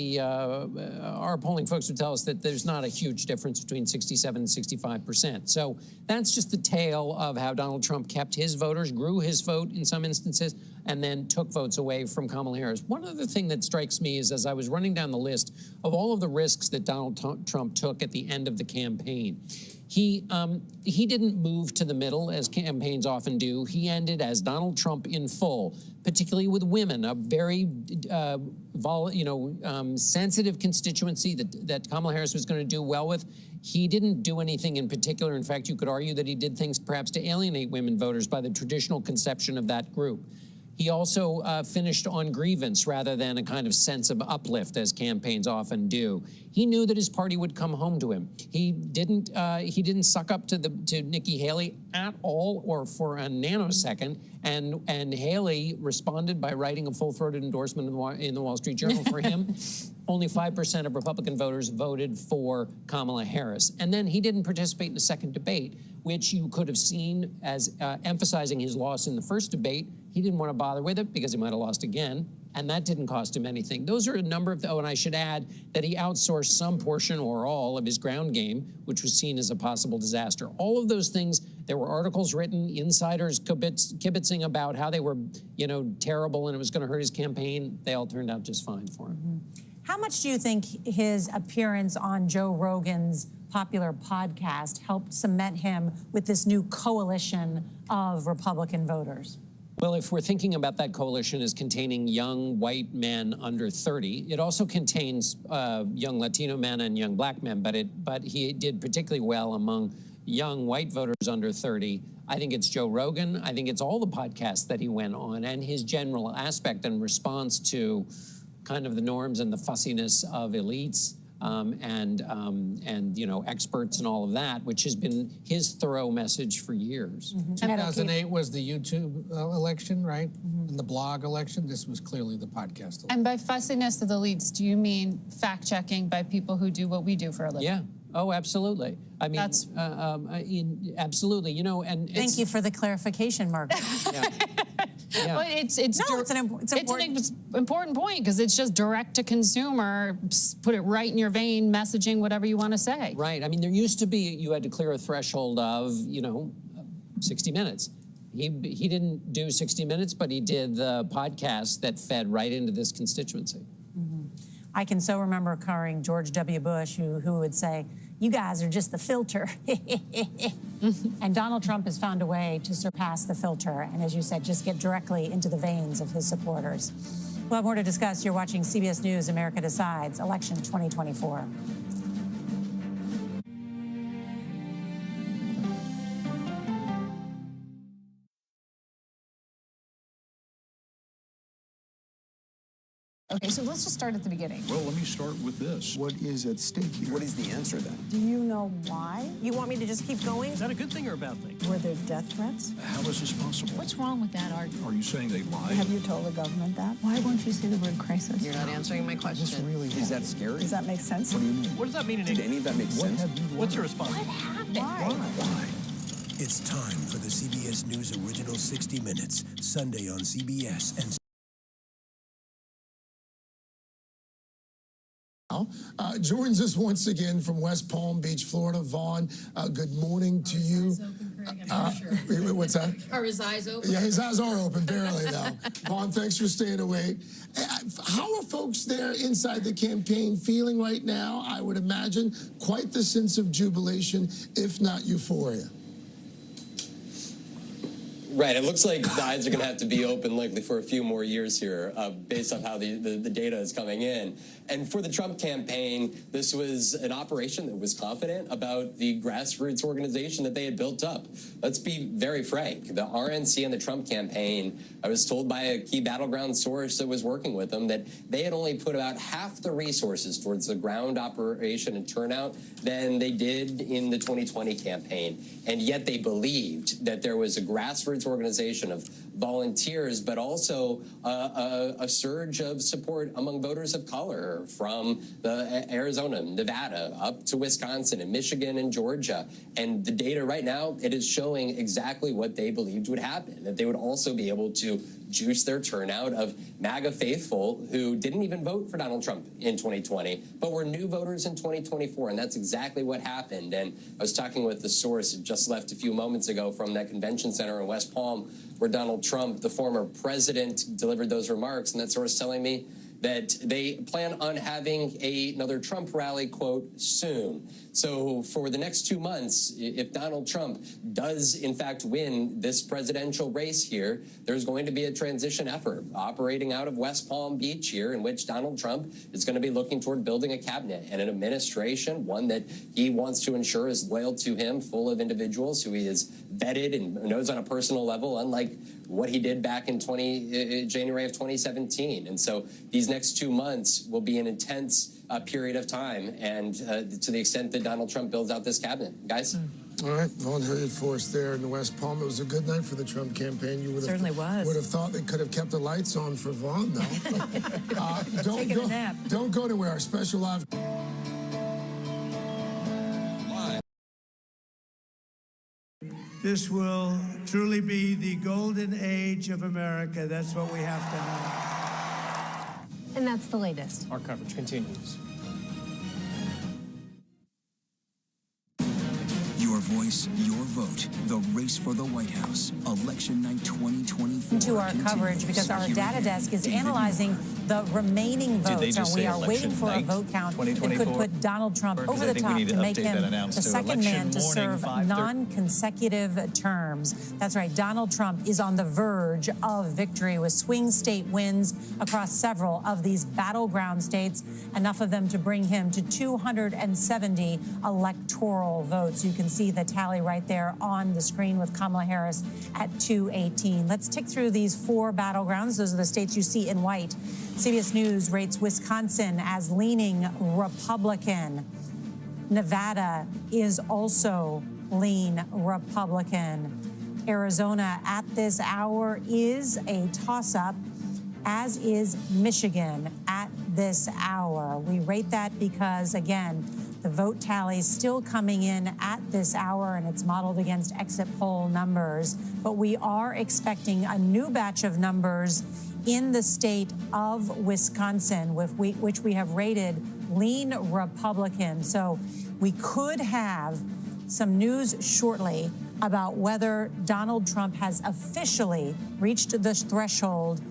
[SPEAKER 14] our polling folks would tell us that there's not a huge difference between 67 and 65%. So that's just the tale of how Donald Trump kept his voters, grew his vote in some instances, and then took votes away from Kamala Harris. One other thing that strikes me is as I was running down the list of all of the risks that Donald Trump took at the end of the campaign, he didn't move to the middle as campaigns often do. He ended as Donald Trump in full, particularly with women, a very sensitive constituency that Kamala Harris was going to do well with. He didn't do anything in particular. In fact, you could argue that he did things perhaps to alienate women voters by the traditional conception of that group. He also finished on grievance rather than a kind of sense of uplift, as campaigns often do. He knew that his party would come home to him. He didn't suck up to Nikki Haley at all, or for a nanosecond. And Haley responded by writing a full-throated endorsement in the Wall Street Journal for him. Only 5% of Republican voters voted for Kamala Harris. And then he didn't participate in a second debate, which you could have seen as emphasizing his loss in the first debate. He didn't want to bother with it because he might have lost again, and that didn't cost him anything. Those are a number of, and I should add that he outsourced some portion or all of his ground game, which was seen as a possible disaster. All of those things, there were articles written, insiders kibitzing about how they were, terrible and it was going to hurt his campaign. They all turned out just fine for him.
[SPEAKER 9] Mm-hmm. How much do you think his appearance on Joe Rogan's popular podcast helped cement him with this new coalition of Republican voters?
[SPEAKER 14] Well, if we're thinking about that coalition as containing young white men under 30, it also contains young Latino men and young black men, but he did particularly well among young white voters under 30. I think it's Joe Rogan. I think it's all the podcasts that he went on and his general aspect and response to kind of the norms and the fussiness of elites and experts and all of that, which has been his thorough message for years.
[SPEAKER 13] 2008 was the YouTube election, right? And the blog election. This was clearly the podcast election.
[SPEAKER 12] And by fussiness of the elites, do you mean fact-checking by people who do what we do for a living?
[SPEAKER 14] Yeah. Oh, absolutely. I mean,
[SPEAKER 12] That's
[SPEAKER 14] absolutely. And
[SPEAKER 9] thank you for the clarification, Margaret.
[SPEAKER 14] Yeah.
[SPEAKER 12] Well, it's
[SPEAKER 9] an
[SPEAKER 12] important point because it's just direct to consumer, put it right in your vein, messaging whatever you want to say.
[SPEAKER 14] Right. I mean, there used to be, you had to clear a threshold of, 60 minutes. He didn't do 60 minutes, but he did the podcast that fed right into this constituency.
[SPEAKER 9] I can so remember covering George W. Bush, who would say, "You guys are just the filter." And Donald Trump has found a way to surpass the filter, and as you said, just get directly into the veins of his supporters. We'll have more to discuss. You're watching CBS News, America Decides, Election 2024.
[SPEAKER 2] Okay, so let's just start at the beginning.
[SPEAKER 3] Well, let me start with this. What is at stake here? What is the answer then?
[SPEAKER 2] Do you know why?
[SPEAKER 4] You want me to just keep going?
[SPEAKER 3] Is that a good thing or a bad thing?
[SPEAKER 2] Were there death threats?
[SPEAKER 3] How is this possible?
[SPEAKER 2] What's wrong with that argument?
[SPEAKER 3] Are you saying they lied?
[SPEAKER 2] Have you told the government that? Why won't you say the word crisis?
[SPEAKER 4] You're not answering my question.
[SPEAKER 3] Is that scary?
[SPEAKER 2] Does that make sense?
[SPEAKER 3] What do you mean?
[SPEAKER 4] What does that mean?
[SPEAKER 3] Did any of that make sense?
[SPEAKER 4] What's your response?
[SPEAKER 2] What happened?
[SPEAKER 3] Why?
[SPEAKER 5] It's time for the CBS News Original 60 Minutes, Sunday on CBS and
[SPEAKER 6] Joins us once again from West Palm Beach, Florida. Vaughn, good morning to you. What's that?
[SPEAKER 8] Are his eyes open?
[SPEAKER 6] Yeah, his eyes are open, barely though. Vaughn, thanks for staying awake. How are folks there inside the campaign feeling right now? I would imagine quite the sense of jubilation, if not euphoria.
[SPEAKER 10] Right. It looks like the eyes are going to have to be open likely for a few more years here based on how the data is coming in. And for the Trump campaign, this was an operation that was confident about the grassroots organization that they had built up. Let's be very frank. The RNC and the Trump campaign, I was told by a key battleground source that was working with them that they had only put about half the resources towards the ground operation and turnout than they did in the 2020 campaign. And yet they believed that there was a grassroots organization of volunteers, but also a surge of support among voters of color from Arizona, Nevada, up to Wisconsin and Michigan and Georgia. And the data right now, it is showing exactly what they believed would happen, that they would also be able to juice their turnout of MAGA faithful who didn't even vote for Donald Trump in 2020, but were new voters in 2024. And that's exactly what happened. And I was talking with the source that just left a few moments ago from that convention center in West Palm, where Donald Trump, the former president, delivered those remarks. And that source telling me that they plan on having another Trump rally, quote, soon. So for the next 2 months, if Donald Trump does, in fact, win this presidential race here, there's going to be a transition effort operating out of West Palm Beach here in which Donald Trump is going to be looking toward building a cabinet and an administration, one that he wants to ensure is loyal to him, full of individuals who he has vetted and knows on a personal level, unlike what he did back in January of 2017. And so these next 2 months will be an intense period of time, and to the extent that Donald Trump builds out this cabinet. Guys?
[SPEAKER 6] All right, Vaughn heard for us there in the West Palm. It was a good night for the Trump campaign. You would
[SPEAKER 9] Certainly
[SPEAKER 6] would have thought they could have kept the lights on for Vaughn, though.
[SPEAKER 9] Taking a nap.
[SPEAKER 6] Don't go anywhere. Our special live.
[SPEAKER 11] This will truly be the golden age of America. That's what we have to know.
[SPEAKER 8] And that's the latest.
[SPEAKER 21] Our coverage continues.
[SPEAKER 5] Your voice, your vote. The race for the White House. Election night 2024.
[SPEAKER 9] To our coverage, because our data desk is analyzing the remaining votes, and we are waiting for a vote count that could put Donald Trump over the top to make him the second man to serve non-consecutive terms. That's right, Donald Trump is on the verge of victory with swing state wins across several of these battleground states, enough of them to bring him to 270 electoral votes. You can see the tally right there on the screen with Kamala Harris at 218. Let's tick through these 4 battlegrounds. Those are the states you see in white. CBS News rates Wisconsin as leaning Republican. Nevada is also lean Republican. Arizona at this hour is a toss-up, as is Michigan at this hour. We rate that because, again, the vote tally is still coming in at this hour, and it's modeled against exit poll numbers. But we are expecting a new batch of numbers in the state of Wisconsin, which we have rated lean Republican. So we could have some news shortly about whether Donald Trump has officially reached the threshold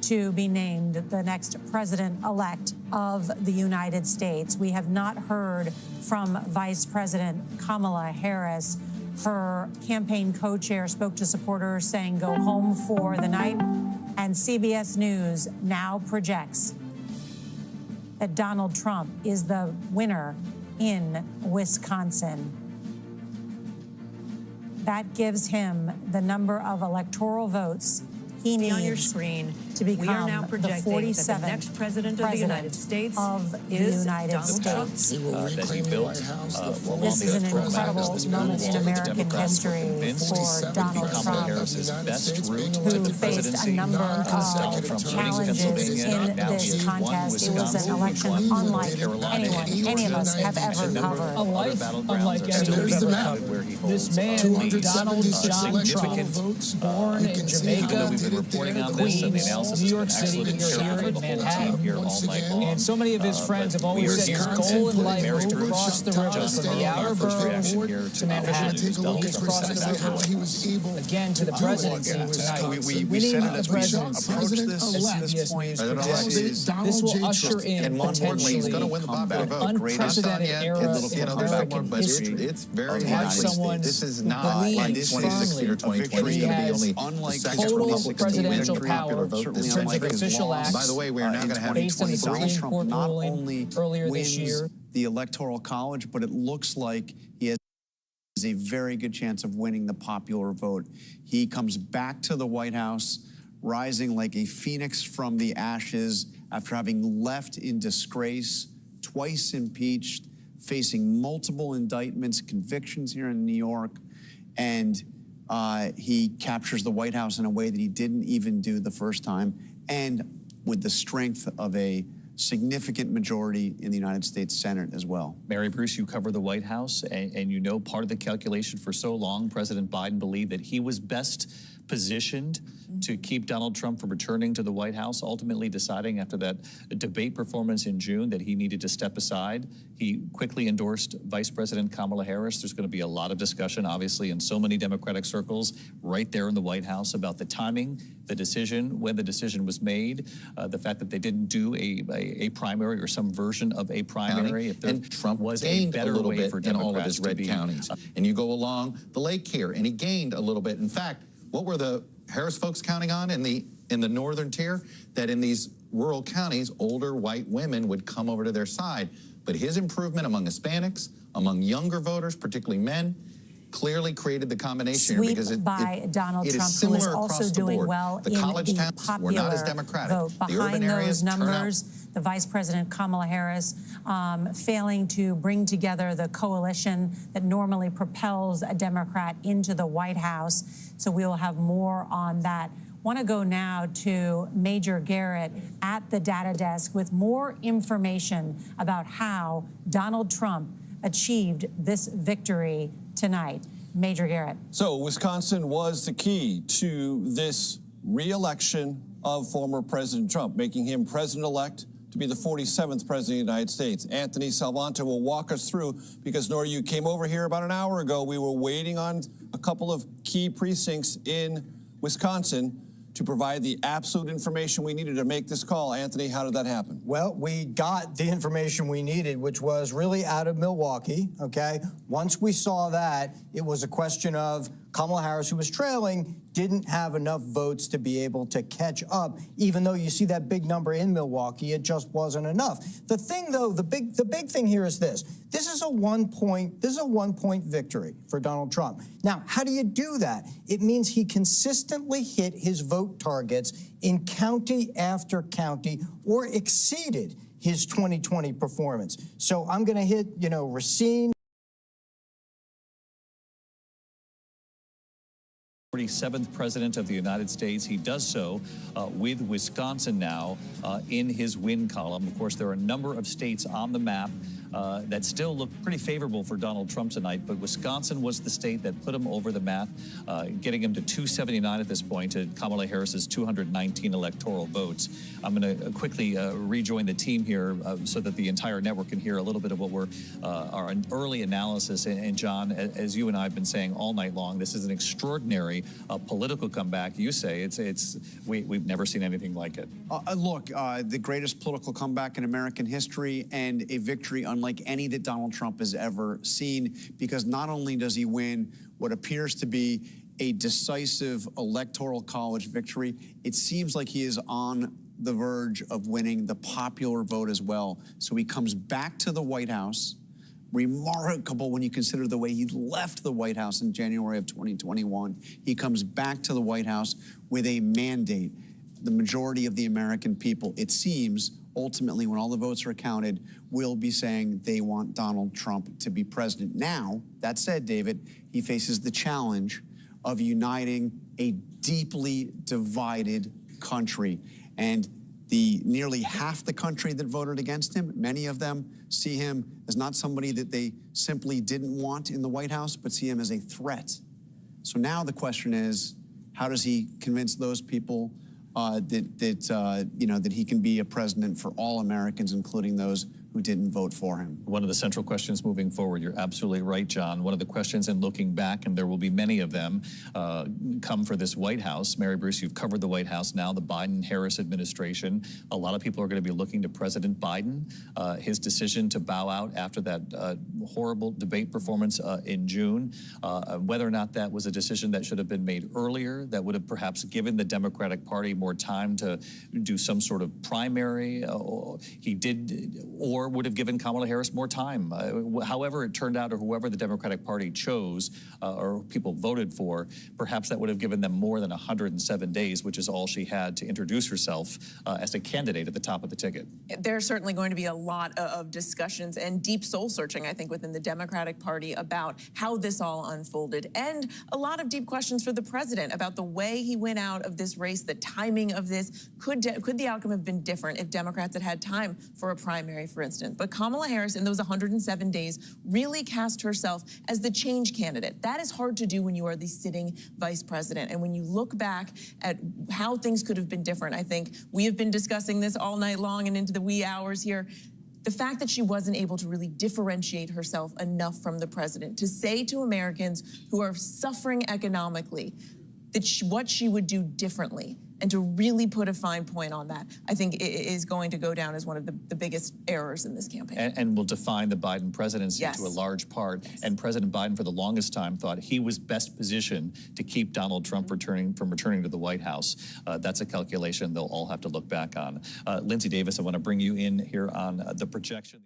[SPEAKER 9] to be named the next president-elect of the United States. We have not heard from Vice President Kamala Harris. Her campaign co-chair spoke to supporters saying go home for the night. And CBS News now projects that Donald Trump is the winner in Wisconsin. That gives him the number of electoral votes he
[SPEAKER 4] on your
[SPEAKER 9] needs
[SPEAKER 4] screen,
[SPEAKER 9] to become
[SPEAKER 4] we are now
[SPEAKER 9] the
[SPEAKER 4] projecting that
[SPEAKER 9] 47th
[SPEAKER 4] the next president of the United States
[SPEAKER 9] of the
[SPEAKER 4] is
[SPEAKER 9] United
[SPEAKER 4] Donald Trump.
[SPEAKER 9] States.
[SPEAKER 6] He will
[SPEAKER 21] that
[SPEAKER 6] reclaim
[SPEAKER 21] he
[SPEAKER 6] the
[SPEAKER 21] built,
[SPEAKER 6] White House.
[SPEAKER 21] while
[SPEAKER 9] This is
[SPEAKER 21] being
[SPEAKER 9] an
[SPEAKER 21] pro-America,
[SPEAKER 9] incredible
[SPEAKER 21] this
[SPEAKER 9] moment
[SPEAKER 21] move,
[SPEAKER 9] in
[SPEAKER 21] the
[SPEAKER 9] American
[SPEAKER 21] Democrats were
[SPEAKER 9] history
[SPEAKER 21] convinced
[SPEAKER 9] for Donald
[SPEAKER 21] Kamala
[SPEAKER 9] Trump,
[SPEAKER 21] Harris's best route to
[SPEAKER 9] who
[SPEAKER 21] the
[SPEAKER 9] faced
[SPEAKER 21] presidency.
[SPEAKER 9] a number of
[SPEAKER 21] Donald Trump winning
[SPEAKER 9] challenges
[SPEAKER 21] Pennsylvania,
[SPEAKER 9] in
[SPEAKER 21] now he
[SPEAKER 9] this
[SPEAKER 21] has won
[SPEAKER 9] contest. It was
[SPEAKER 21] Wisconsin,
[SPEAKER 9] an election
[SPEAKER 21] won North
[SPEAKER 9] unlike
[SPEAKER 21] Carolina,
[SPEAKER 9] any of us have ever
[SPEAKER 21] and a number
[SPEAKER 9] covered.
[SPEAKER 21] of other battlegrounds are still
[SPEAKER 6] there's
[SPEAKER 21] being
[SPEAKER 6] the map.
[SPEAKER 21] counted where he holds
[SPEAKER 13] This man, Donald John
[SPEAKER 21] significant
[SPEAKER 13] Trump, born in Jamaica,
[SPEAKER 21] we've been reporting on this, and the
[SPEAKER 13] Queens,
[SPEAKER 21] analysis
[SPEAKER 13] New
[SPEAKER 21] has
[SPEAKER 13] York
[SPEAKER 21] been
[SPEAKER 13] City,
[SPEAKER 21] excellent
[SPEAKER 13] here
[SPEAKER 21] and
[SPEAKER 13] in
[SPEAKER 21] careful for the whole team
[SPEAKER 13] Manhattan.
[SPEAKER 21] here all night long.
[SPEAKER 13] And so many of his friends have always said his goal in life was to cross the river from the outer boroughs to Manhattan. He's crossed the river again to the presidency tonight.
[SPEAKER 3] We said
[SPEAKER 13] Winning
[SPEAKER 3] it as
[SPEAKER 13] the
[SPEAKER 3] we
[SPEAKER 13] presidency
[SPEAKER 3] approach
[SPEAKER 13] this
[SPEAKER 3] point.
[SPEAKER 13] This will usher in
[SPEAKER 3] And more importantly, he's going to win the popular vote.
[SPEAKER 13] unprecedented era in American history.
[SPEAKER 3] It's very
[SPEAKER 13] to have someone
[SPEAKER 3] this is
[SPEAKER 13] who
[SPEAKER 3] not
[SPEAKER 13] believes
[SPEAKER 3] like 2016 or
[SPEAKER 13] firmly
[SPEAKER 3] 2020.
[SPEAKER 13] he has
[SPEAKER 3] Unlike
[SPEAKER 13] total presidential power in
[SPEAKER 3] certainly
[SPEAKER 13] terms of official acts.
[SPEAKER 3] By the way, we are now going to have
[SPEAKER 13] based on the Supreme
[SPEAKER 3] Trump
[SPEAKER 13] Court
[SPEAKER 3] not
[SPEAKER 13] ruling
[SPEAKER 3] only
[SPEAKER 13] earlier
[SPEAKER 3] wins
[SPEAKER 13] this year.
[SPEAKER 3] the Electoral College, but it looks like he has a very good chance of winning the popular vote. He comes back to the White House, rising like a phoenix from the ashes after having left in disgrace, twice impeached, facing multiple indictments, convictions here in New York, and he captures the White House in a way that he didn't even do the first time, and with the strength of a significant majority in the United States Senate as well.
[SPEAKER 1] Mary Bruce, you cover the White House, and you know part of the calculation for so long, President Biden believed that he was best positioned to keep Donald Trump from returning to the White House, ultimately deciding after that debate performance in June that he needed to step aside. He quickly endorsed Vice President Kamala Harris. There's going to be a lot of discussion, obviously, in so many Democratic circles right there in the White House about the timing, the decision, when the decision was made, the fact that they didn't do a primary or some version of a primary. If there
[SPEAKER 7] and Trump
[SPEAKER 1] was
[SPEAKER 7] gained
[SPEAKER 1] a better
[SPEAKER 7] little
[SPEAKER 1] way
[SPEAKER 7] bit
[SPEAKER 1] for
[SPEAKER 7] in
[SPEAKER 1] Democrats
[SPEAKER 7] all of his red counties. And you go along the lake here, and he gained a little bit. In fact, what were the Harris folks counting on in the northern tier? That in these rural counties, older white women would come over to their side. But his improvement among Hispanics, among younger voters, particularly men, clearly created the combination
[SPEAKER 9] Sweep
[SPEAKER 3] because
[SPEAKER 9] by Donald
[SPEAKER 3] it
[SPEAKER 9] Trump,
[SPEAKER 3] is
[SPEAKER 9] who is
[SPEAKER 3] similar
[SPEAKER 9] also
[SPEAKER 3] across the
[SPEAKER 9] doing
[SPEAKER 3] board.
[SPEAKER 9] well
[SPEAKER 3] The
[SPEAKER 9] in
[SPEAKER 3] college
[SPEAKER 9] the
[SPEAKER 3] towns were
[SPEAKER 9] popular
[SPEAKER 3] not as democratic.
[SPEAKER 9] vote.
[SPEAKER 3] The urban
[SPEAKER 9] Behind
[SPEAKER 3] areas
[SPEAKER 9] those
[SPEAKER 3] turn out
[SPEAKER 9] numbers, the Vice President Kamala Harris failing to bring together the coalition that normally propels a Democrat into the White House. So we will have more on that. Want to go now to Major Garrett at the data desk with more information about how Donald Trump achieved this victory tonight. Major Garrett.
[SPEAKER 8] So Wisconsin was the key to this re-election of former President Trump, making him president-elect to be the 47th president of the United States. Anthony Salvanto will walk us through, because Nora, you came over here about an hour ago. We were waiting on a couple of key precincts in Wisconsin to provide the absolute information we needed to make this call. Anthony, how did that happen?
[SPEAKER 15] Well, we got the information we needed, which was really out of Milwaukee, okay? Once we saw that, it was a question of Kamala Harris, who was trailing, didn't have enough votes to be able to catch up. Even though you see that big number in Milwaukee, it just wasn't enough. The thing, though, the big thing here is this. This is a one-point victory for Donald Trump. Now, how do you do that? It means he consistently hit his vote targets in county after county, or exceeded his 2020 performance. So I'm going to hit, Racine.
[SPEAKER 1] 47th president of the United States. He does so with Wisconsin now in his win column. Of course, there are a number of states on the map that still look pretty favorable for Donald Trump tonight, but Wisconsin was the state that put him over the map, getting him to 279 at this point, to Kamala Harris's 219 electoral votes. I'm going to quickly rejoin the team here so that the entire network can hear a little bit of what we're our early analysis. And John, as you and I have been saying all night long, this is an extraordinary political comeback. You say we've never seen anything like it.
[SPEAKER 3] Look, the greatest political comeback in American history, and a victory unlike any that Donald Trump has ever seen, because not only does he win what appears to be a decisive electoral college victory, it seems like he is on the verge of winning the popular vote as well. So he comes back to the White House remarkable when you consider the way he left the White House in January of 2021. He comes back to the White House with a mandate. The majority of the American people, it seems, ultimately, when all the votes are counted, will be saying they want Donald Trump to be president. Now, that said, David, he faces the challenge of uniting a deeply divided country. And the nearly half the country that voted against him, many of them see him as not somebody that they simply didn't want in the White House, but see him as a threat. So now the question is, how does he convince those people that he can be a president for all Americans, including those who didn't vote for him?
[SPEAKER 1] One of the central questions moving forward, you're absolutely right, John. One of the questions in looking back, and there will be many of them, come for this White House. Mary Bruce, you've covered the White House now, the Biden-Harris administration. A lot of people are going to be looking to President Biden. His decision to bow out after that horrible debate performance in June, whether or not that was a decision that should have been made earlier, that would have perhaps given the Democratic Party more time to do some sort of primary, or would have given Kamala Harris more time. However it turned out, or whoever the Democratic Party chose or people voted for, perhaps that would have given them more than 107 days, which is all she had to introduce herself as a candidate at the top of the ticket.
[SPEAKER 16] There's certainly going to be a lot of discussions and deep soul searching, I think, within the Democratic Party about how this all unfolded, and a lot of deep questions for the president about the way he went out of this race, the timing of this. Could the outcome have been different if Democrats had had time for a primary, for instance? But Kamala Harris, in those 107 days, really cast herself as the change candidate. That is hard to do when you are the sitting vice president. And when you look back at how things could have been different, I think we have been discussing this all night long and into the wee hours here. The fact that she wasn't able to really differentiate herself enough from the president to say to Americans who are suffering economically that what she would do differently, and to really put a fine point on that, I think it is going to go down as one of the biggest errors in this campaign.
[SPEAKER 1] And will define the Biden presidency to a large part. Yes. And President Biden, for the longest time, thought he was best positioned to keep Donald Trump returning to the White House. That's a calculation they'll all have to look back on. Lindsay Davis, I want to bring you in here on the projection.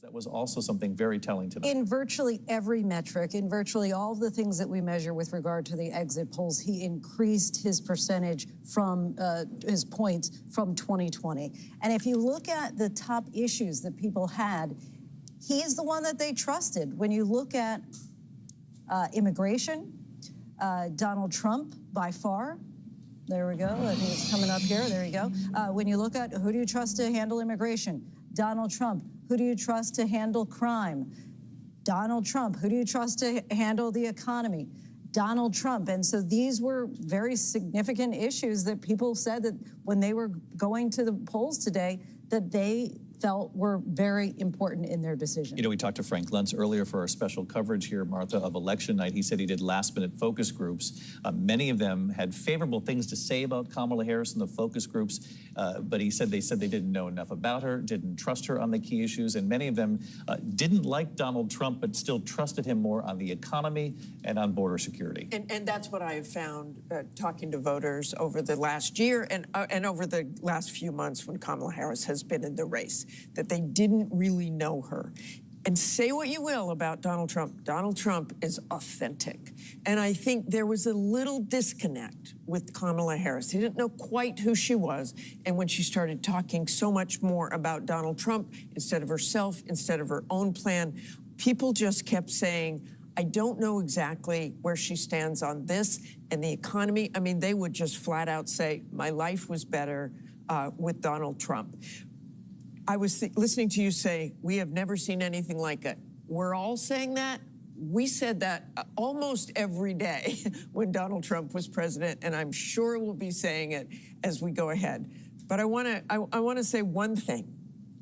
[SPEAKER 1] That was also something very telling to them.
[SPEAKER 17] In virtually every metric, in virtually all of the things that we measure with regard to the exit polls, he increased his percentage from his points from 2020. And if you look at the top issues that people had, he's the one that they trusted. When you look at immigration, Donald Trump, by far. There we go. I think it's coming up here. There you go. When you look at who do you trust to handle immigration? Donald Trump. Who do you trust to handle crime? Donald Trump. Who do you trust to handle the economy? Donald Trump. And so these were very significant issues that people said that when they were going to the polls today, that they felt were very important in their decision.
[SPEAKER 1] You know, we talked to Frank Luntz earlier for our special coverage here, Martha, of election night. He said he did last-minute focus groups. Many of them had favorable things to say about Kamala Harris in the focus groups, but they said they didn't know enough about her, didn't trust her on the key issues, and many of them didn't like Donald Trump, but still trusted him more on the economy and on border security.
[SPEAKER 18] And that's what I've found talking to voters over the last year and over the last few months when Kamala Harris has been in the race, that they didn't really know her. And say what you will about Donald Trump is authentic. And I think there was a little disconnect with Kamala Harris. He didn't know quite who she was. And when she started talking so much more about Donald Trump instead of herself, instead of her own plan, people just kept saying, I don't know exactly where she stands on this and the economy. I mean, they would just flat out say, my life was better with Donald Trump. I was listening to you say, we have never seen anything like it. We're all saying that. We said that almost every day when Donald Trump was president, and I'm sure we'll be saying it as we go ahead. But I want to say one thing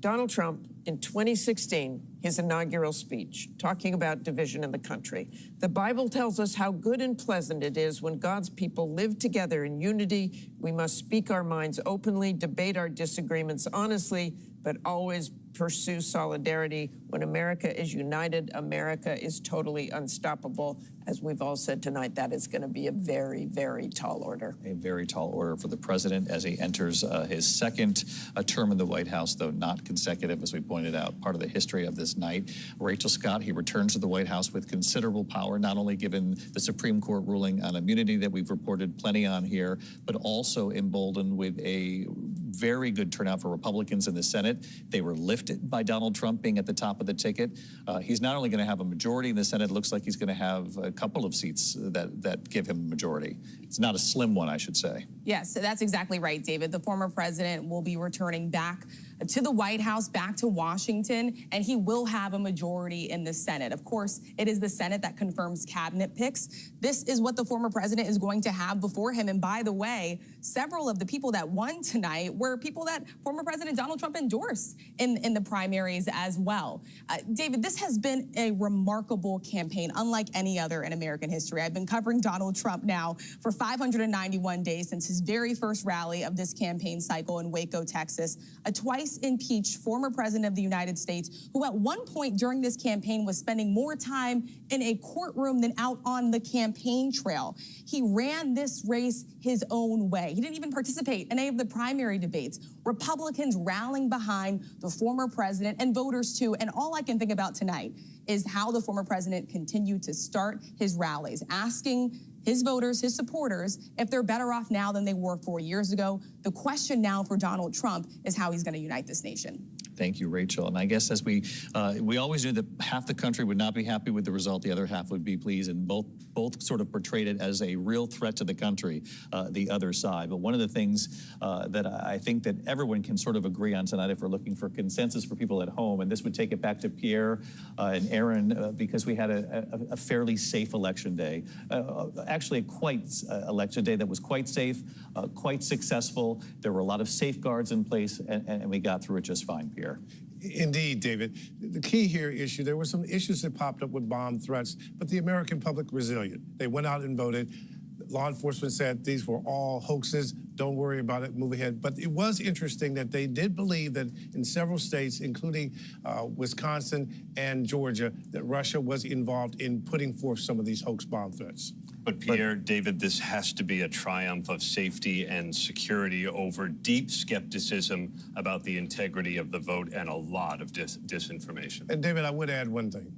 [SPEAKER 18] Donald Trump, in 2016, his inaugural speech, talking about division in the country. The Bible tells us how good and pleasant it is when God's people live together in unity. We must speak our minds openly, debate our disagreements honestly, but always pursue solidarity. When America is united, America is totally unstoppable. As we've all said tonight, that is going to be a very, very tall order.
[SPEAKER 1] A very tall order for the president as he enters his second term in the White House, though not consecutive, as we pointed out, part of the history of this night. Rachel Scott, he returns to the White House with considerable power, not only given the Supreme Court ruling on immunity that we've reported plenty on here, but also emboldened with a very good turnout for Republicans in the Senate. They were lifted by Donald Trump being at the top of the ticket. He's not only going to have a majority in the Senate, it looks like he's going to have a couple of seats that give him a majority. It's not a slim one, I should say.
[SPEAKER 19] Yes, that's exactly right, David. The former president will be returning back to the White House, back to Washington, and he will have a majority in the Senate. Of course, it is the Senate that confirms cabinet picks. This is what the former president is going to have before him. And by the way, several of the people that won tonight were people that former President Donald Trump endorsed in the primaries as well. David, this has been a remarkable campaign, unlike any other in American history. I've been covering Donald Trump now for 591 days since his very first rally of this campaign cycle in Waco, Texas, a twice impeached former president of the United States who at one point during this campaign was spending more time in a courtroom than out on the campaign trail. He ran this race his own way. He didn't even participate in any of the primary debates. Republicans rallying behind the former president and voters too. And all I can think about tonight is how the former president continued to start his rallies, asking his voters, his supporters, if they're better off now than they were 4 years ago. The question now for Donald Trump is how he's going to unite this nation.
[SPEAKER 1] Thank you, Rachel. And I guess as we always knew that half the country would not be happy with the result, the other half would be pleased, and both sort of portrayed it as a real threat to the country, the other side. But one of the things that I think that everyone can sort of agree on tonight, if we're looking for consensus for people at home, and this would take it back to Pierre and Aaron, because we had a fairly safe election day. Actually, election day that was quite safe, quite successful. There were a lot of safeguards in place, and we got through it just fine, Pierre.
[SPEAKER 20] Indeed, David. The key here there were some issues that popped up with bomb threats, but the American public resilient. They went out and voted. Law enforcement said these were all hoaxes. Don't worry about it, move ahead. But it was interesting that they did believe that in several states, including Wisconsin and Georgia, that Russia was involved in putting forth some of these hoax bomb threats.
[SPEAKER 22] But Pierre, David, this has to be a triumph of safety and security over deep skepticism about the integrity of the vote and a lot of disinformation.
[SPEAKER 20] And David, I would add one thing.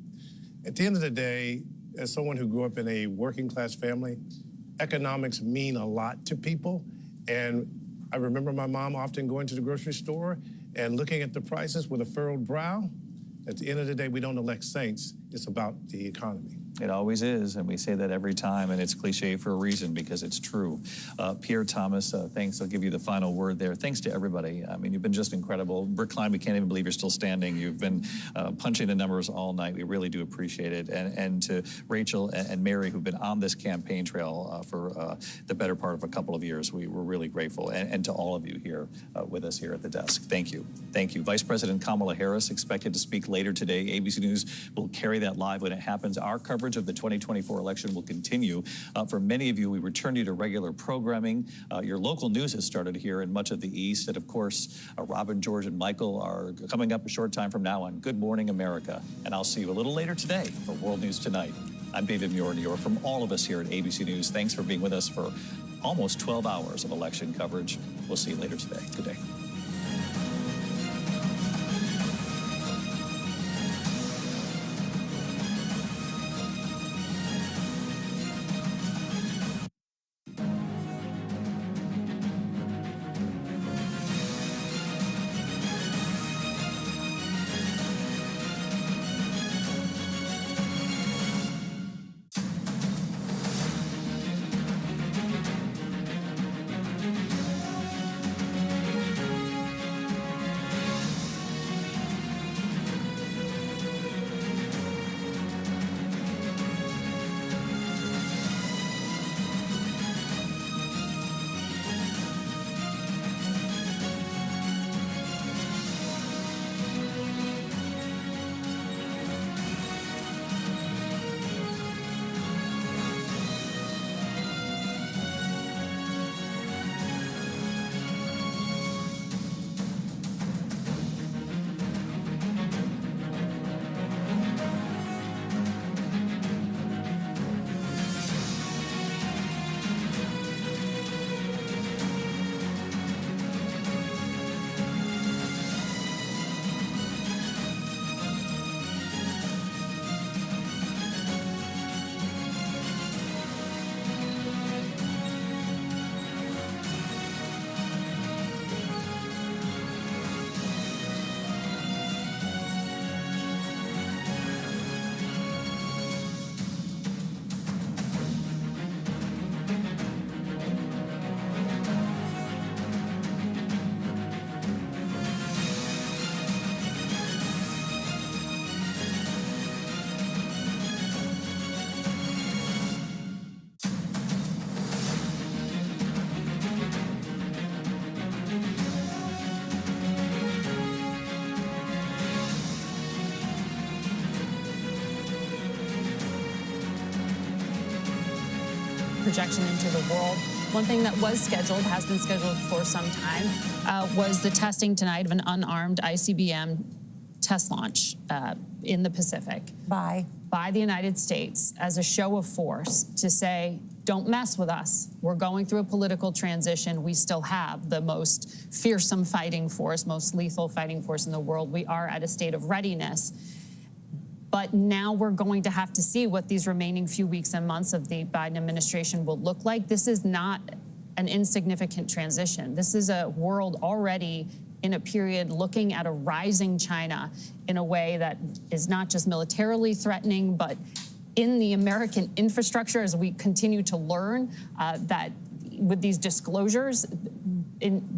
[SPEAKER 20] At the end of the day, as someone who grew up in a working class family, economics mean a lot to people. And I remember my mom often going to the grocery store and looking at the prices with a furrowed brow. At the end of the day, we don't elect saints. It's about the economy.
[SPEAKER 1] It always is, and we say that every time, and it's cliche for a reason because it's true. Pierre Thomas, thanks. I'll give you the final word there. Thanks to everybody. I mean, you've been just incredible. Rick Klein, we can't even believe you're still standing. You've been punching the numbers all night. We really do appreciate it. And to Rachel and Mary, who've been on this campaign trail for the better part of a couple of years, we're really grateful. And to all of you here with us here at the desk. Thank you. Thank you. Vice President Kamala Harris expected to speak later today. ABC News will carry that live when it happens. Our coverage of the 2024 election will continue. For many of you, we return you to regular programming. Your local news has started here in much of the East. And of course, Robin, George, and Michael are coming up a short time from now on Good Morning America. And I'll see you a little later today for World News Tonight. I'm David Muir in New York. From all of us here at ABC News, thanks for being with us for almost 12 hours of election coverage. We'll see you later today. Good day.
[SPEAKER 12] projection into the world. One thing that was scheduled, has been scheduled for some time, was the testing tonight of an unarmed ICBM test launch in the Pacific. By the United States as a show of force to say, don't mess with us. We're going through a political transition. We still have the most fearsome fighting force, most lethal fighting force in the world. We are at a state of readiness. But now we're going to have to see what these remaining few weeks and months of the Biden administration will look like. This is not an insignificant transition. This is a world already in a period looking at a rising China in a way that is not just militarily threatening, but in the American infrastructure, as we continue to learn that with these disclosures,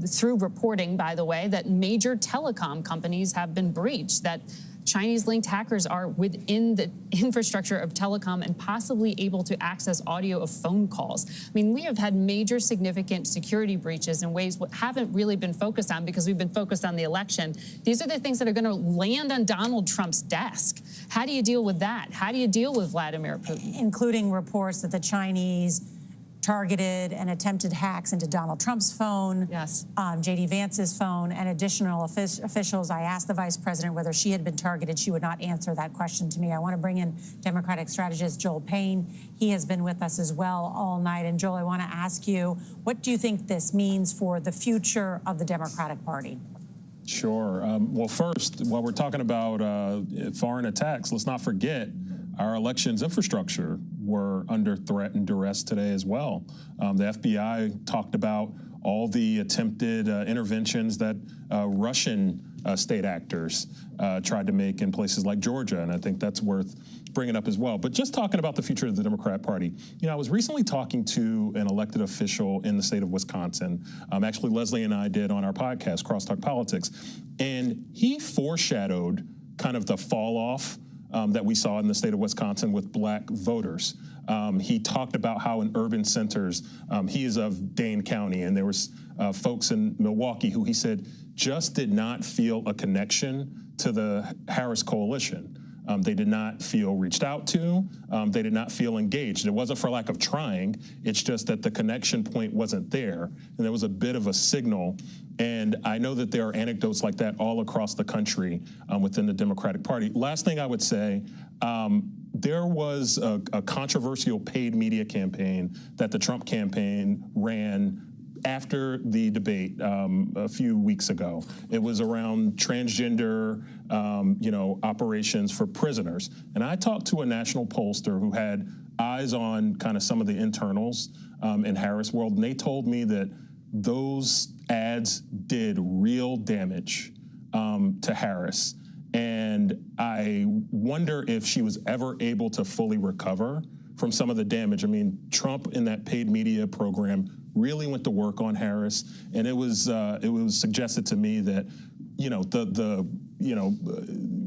[SPEAKER 12] through reporting, by the way, that major telecom companies have been breached, that Chinese-linked hackers are within the infrastructure of telecom and possibly able to access audio of phone calls. I mean, we have had major significant security breaches in ways that haven't really been focused on because we've been focused on the election. These are the things that are going to land on Donald Trump's desk. How do you deal with that? How do you deal with Vladimir Putin?
[SPEAKER 9] Including reports that the Chinese targeted and attempted hacks into Donald Trump's phone, J.D. Vance's phone, and additional officials. I asked the vice president whether she had been targeted. She would not answer that question to me. I want to bring in Democratic strategist Joel Payne. He has been with us as well all night. And Joel, I want to ask you, what do you think this means for the future of the Democratic Party?
[SPEAKER 14] Sure. Well, first, while we're talking about foreign attacks, let's not forget our elections infrastructure were under threat and duress today as well. The FBI talked about all the attempted interventions that Russian state actors tried to make in places like Georgia, and I think that's worth bringing up as well. But just talking about the future of the Democrat Party, you know, I was recently talking to an elected official in the state of Wisconsin. Actually, Leslie and I did on our podcast, Crosstalk Politics, and he foreshadowed kind of the fall off that we saw in the state of Wisconsin with black voters. He talked about how in urban centers, he is of Dane County, and there was folks in Milwaukee who he said just did not feel a connection to the Harris coalition. They did not feel reached out to. They did not feel engaged. It wasn't for lack of trying. It's just that the connection point wasn't there. And there was a bit of a signal. And I know that there are anecdotes like that all across the country within the Democratic Party. Last thing I would say, there was a controversial paid media campaign that the Trump campaign ran after the debate a few weeks ago. It was around transgender, operations for prisoners. And I talked to a national pollster who had eyes on kind of some of the internals in Harris world, and they told me that those ads did real damage to Harris. And I wonder if she was ever able to fully recover from some of the damage. I mean, Trump in that paid media program really went to work on Harris, and it was suggested to me that,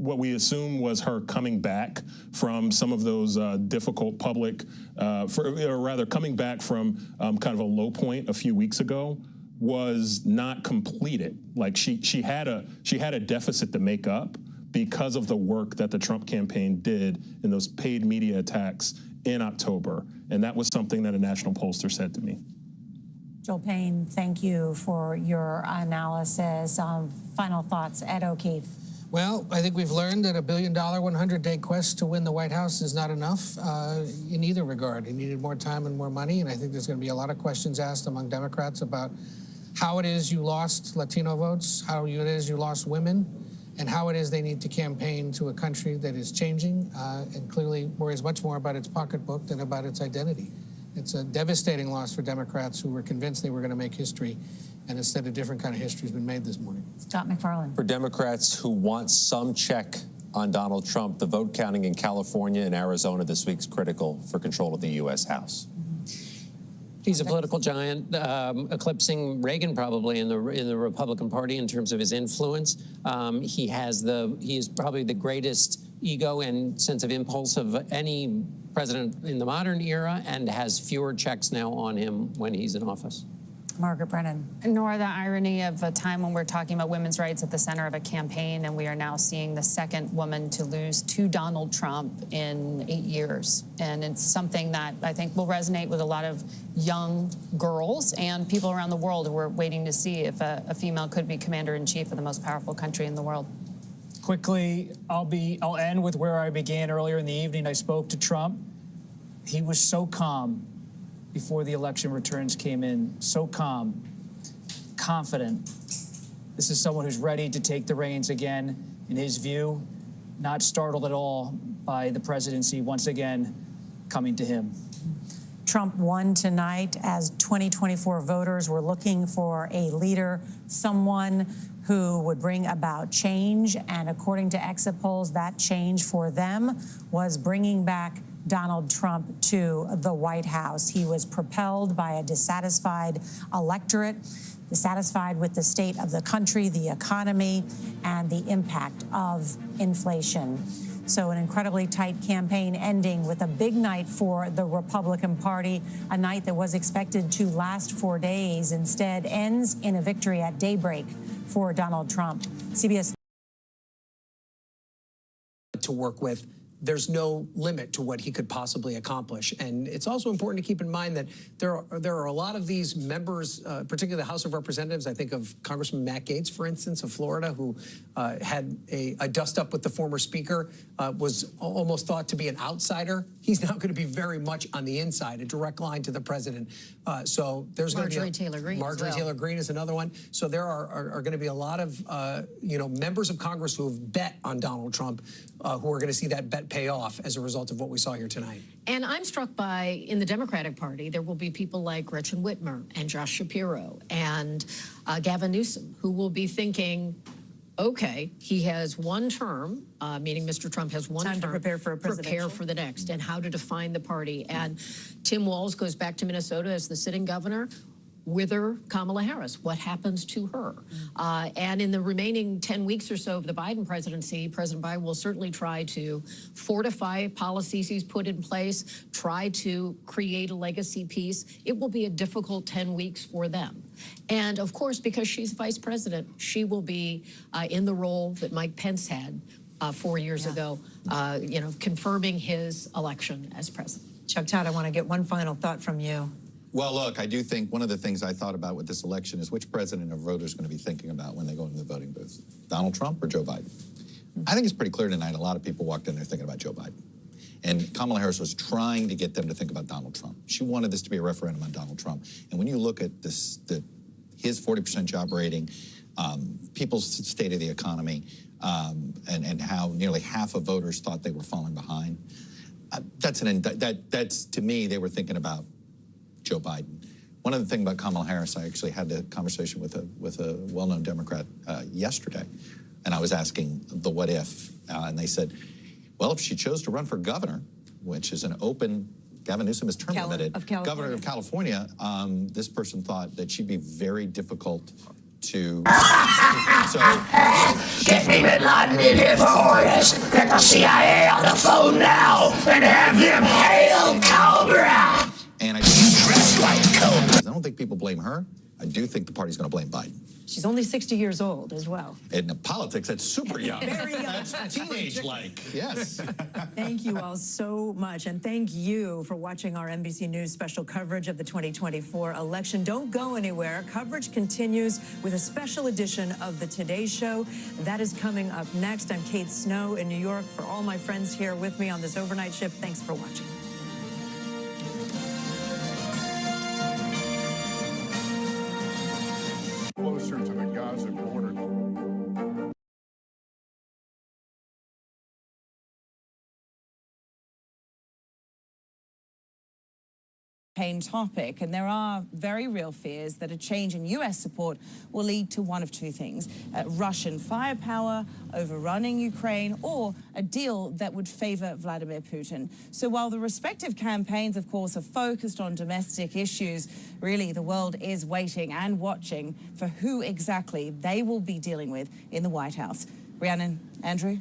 [SPEAKER 14] what we assume was her coming back from some of those difficult public, or rather coming back from kind of a low point a few weeks ago, was not completed. Like she had a deficit to make up because of the work that the Trump campaign did in those paid media attacks in October. And that was something that a national pollster said to me.
[SPEAKER 9] Joel Payne, thank you for your analysis. Final thoughts, Ed O'Keefe.
[SPEAKER 13] Well, I think we've learned that $1 billion 100-day quest to win the White House is not enough in either regard. He needed more time and more money, and I think there's going to be a lot of questions asked among Democrats about how it is you lost Latino votes, how it is you lost women, and how it is they need to campaign to a country that is changing and clearly worries much more about its pocketbook than about its identity. It's a devastating loss for Democrats who were convinced they were going to make history, and instead a different kind of history has been made this morning.
[SPEAKER 9] Scott McFarland.
[SPEAKER 23] For Democrats who want some check on Donald Trump, the vote counting in California and Arizona this week is critical for control of the U.S. House.
[SPEAKER 24] He's a political giant, eclipsing Reagan probably in the Republican Party in terms of his influence. He is probably the greatest ego and sense of impulse of any president in the modern era, and has fewer checks now on him when he's in office.
[SPEAKER 9] Margaret Brennan.
[SPEAKER 12] Nor the irony of a time when we're talking about women's rights at the center of a campaign, and we are now seeing the second woman to lose to Donald Trump in 8 years. And it's something that I think will resonate with a lot of young girls and people around the world who are waiting to see if a female could be commander-in-chief of the most powerful country in the world.
[SPEAKER 2] Quickly, I'll end with where I began earlier in the evening. I spoke to Trump. He was so calm before the election returns came in, so calm, confident. This is someone who's ready to take the reins again, in his view, not startled at all by the presidency once again coming to him.
[SPEAKER 9] Trump won tonight as 2024 voters were looking for a leader, someone who would bring about change. And according to exit polls, that change for them was bringing back Donald Trump to the White House. He was propelled by a dissatisfied electorate, dissatisfied with the state of the country, the economy, and the impact of inflation. So an incredibly tight campaign ending with a big night for the Republican Party, a night that was expected to last 4 days, instead ends in a victory at daybreak for Donald Trump. CBS.
[SPEAKER 5] To work with, there's no limit to what he could possibly accomplish. And it's also important to keep in mind that there are a lot of these members, particularly the House of Representatives. I think of Congressman Matt Gaetz, for instance, of Florida, who had a dust-up with the former speaker, was almost thought to be an outsider. He's now going to be very much on the inside, a direct line to the president. So there's going to be
[SPEAKER 10] Marjorie Taylor Greene.
[SPEAKER 5] Marjorie Taylor Greene is another one. So there are going to be a lot of members of Congress who have bet on Donald Trump, who are going to see that bet pay off as a result of what we saw here tonight.
[SPEAKER 10] And I'm struck by, in the Democratic Party, there will be people like Gretchen Whitmer and Josh Shapiro and Gavin Newsom, who will be thinking, okay, he has one term, meaning Mr. Trump has one term.
[SPEAKER 4] Time to prepare for a presidential.
[SPEAKER 10] Prepare for the next, and how to define the party. And Tim Walz goes back to Minnesota as the sitting governor. Whither Kamala Harris? What happens to her? And in the remaining 10 weeks or so of the Biden presidency, President Biden will certainly try to fortify policies he's put in place, try to create a legacy piece. It will be a difficult 10 weeks for them. And of course, because she's vice president, she will be in the role that Mike Pence had 4 years ago, confirming his election as president.
[SPEAKER 4] Chuck Todd, I want to get one final thought from you.
[SPEAKER 7] Well, look, I do think one of the things I thought about with this election is which president are voters going to be thinking about when they go into the voting booth? Donald Trump or Joe Biden? I think it's pretty clear tonight a lot of people walked in there thinking about Joe Biden. And Kamala Harris was trying to get them to think about Donald Trump. She wanted this to be a referendum on Donald Trump. And when you look at this, his 40% job rating, people's state of the economy, and how nearly half of voters thought they were falling behind, that's to me, they were thinking about Joe Biden. One other thing about Kamala Harris, I actually had a conversation with a well-known Democrat yesterday, and I was asking the what if, and they said, well, if she chose to run for governor, which is an open, Gavin Newsom is term limited, governor of California, this person thought that she'd be very difficult to.
[SPEAKER 11] Get me Bin Laden in here for orders. Get the CIA on the phone now and have them hail Cobra.
[SPEAKER 7] And I don't think people blame her. I do think the party's going to blame Biden.
[SPEAKER 4] She's only 60 years old as well.
[SPEAKER 7] In politics, that's super young.
[SPEAKER 4] Very young.
[SPEAKER 7] That's teenage-like, yes.
[SPEAKER 4] Thank you all so much. And thank you for watching our NBC News special coverage of the 2024 election. Don't go anywhere. Coverage continues with a special edition of the Today Show. That is coming up next. I'm Kate Snow in New York. For all my friends here with me on this overnight shift, thanks for watching.
[SPEAKER 6] Closer to the Gaza border.
[SPEAKER 25] Topic, and there are very real fears that a change in U.S. support will lead to one of two things: Russian firepower, overrunning Ukraine, or a deal that would favor Vladimir Putin. So while the respective campaigns, of course, are focused on domestic issues, really the world is waiting and watching for who exactly they will be dealing with in the White House. Rhiannon, Andrew?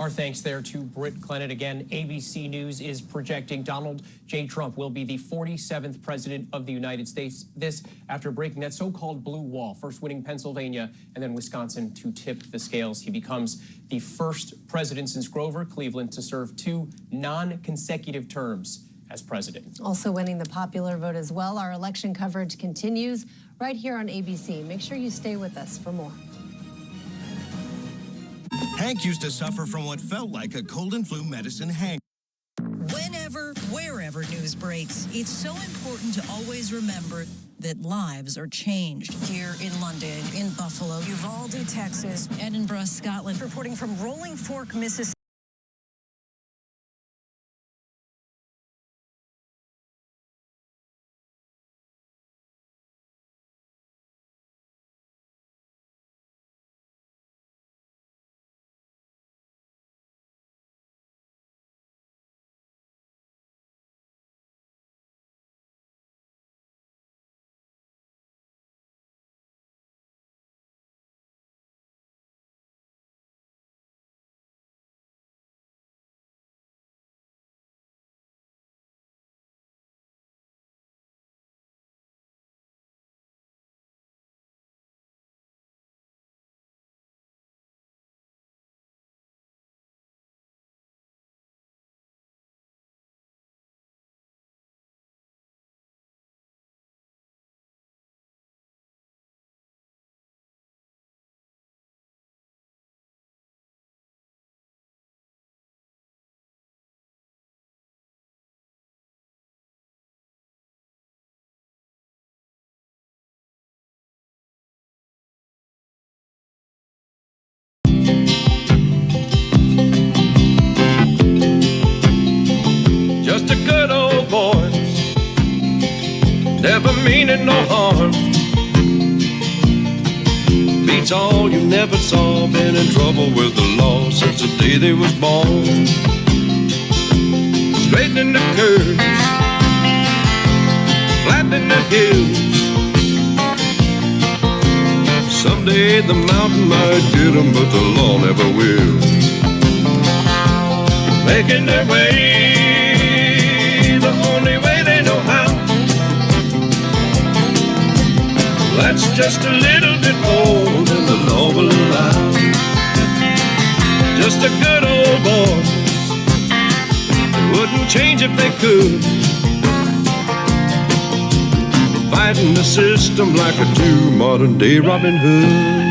[SPEAKER 3] Our thanks there to Britt Clennon. Again, ABC News is projecting Donald J. Trump will be the 47th president of the United States. This after breaking that so-called blue wall, first winning Pennsylvania and then Wisconsin to tip the scales. He becomes the first president since Grover Cleveland to serve 2 non-consecutive terms as president.
[SPEAKER 8] Also winning the popular vote as well. Our election coverage continues right here on ABC. Make sure you stay with us for more.
[SPEAKER 15] Hank used to suffer from what felt like a cold and flu medicine hangover.
[SPEAKER 16] Whenever, wherever news breaks, it's so important to always remember that lives are changed. Here in London, in Buffalo, Uvalde, Texas, Edinburgh, Scotland. Reporting from Rolling Fork, Mississippi.
[SPEAKER 21] Just a good old boy, never meaning no harm. Beats all you never saw, been in trouble with the law since the day they was born. Straightening the curves, flattening the hills. Someday the mountain might get 'em, but the law never will. Making their way the only way they know how. That's just a little bit more than the law will allow. Just a good old boy, they wouldn't change if they could. Fighting the system like a true modern day Robin Hood.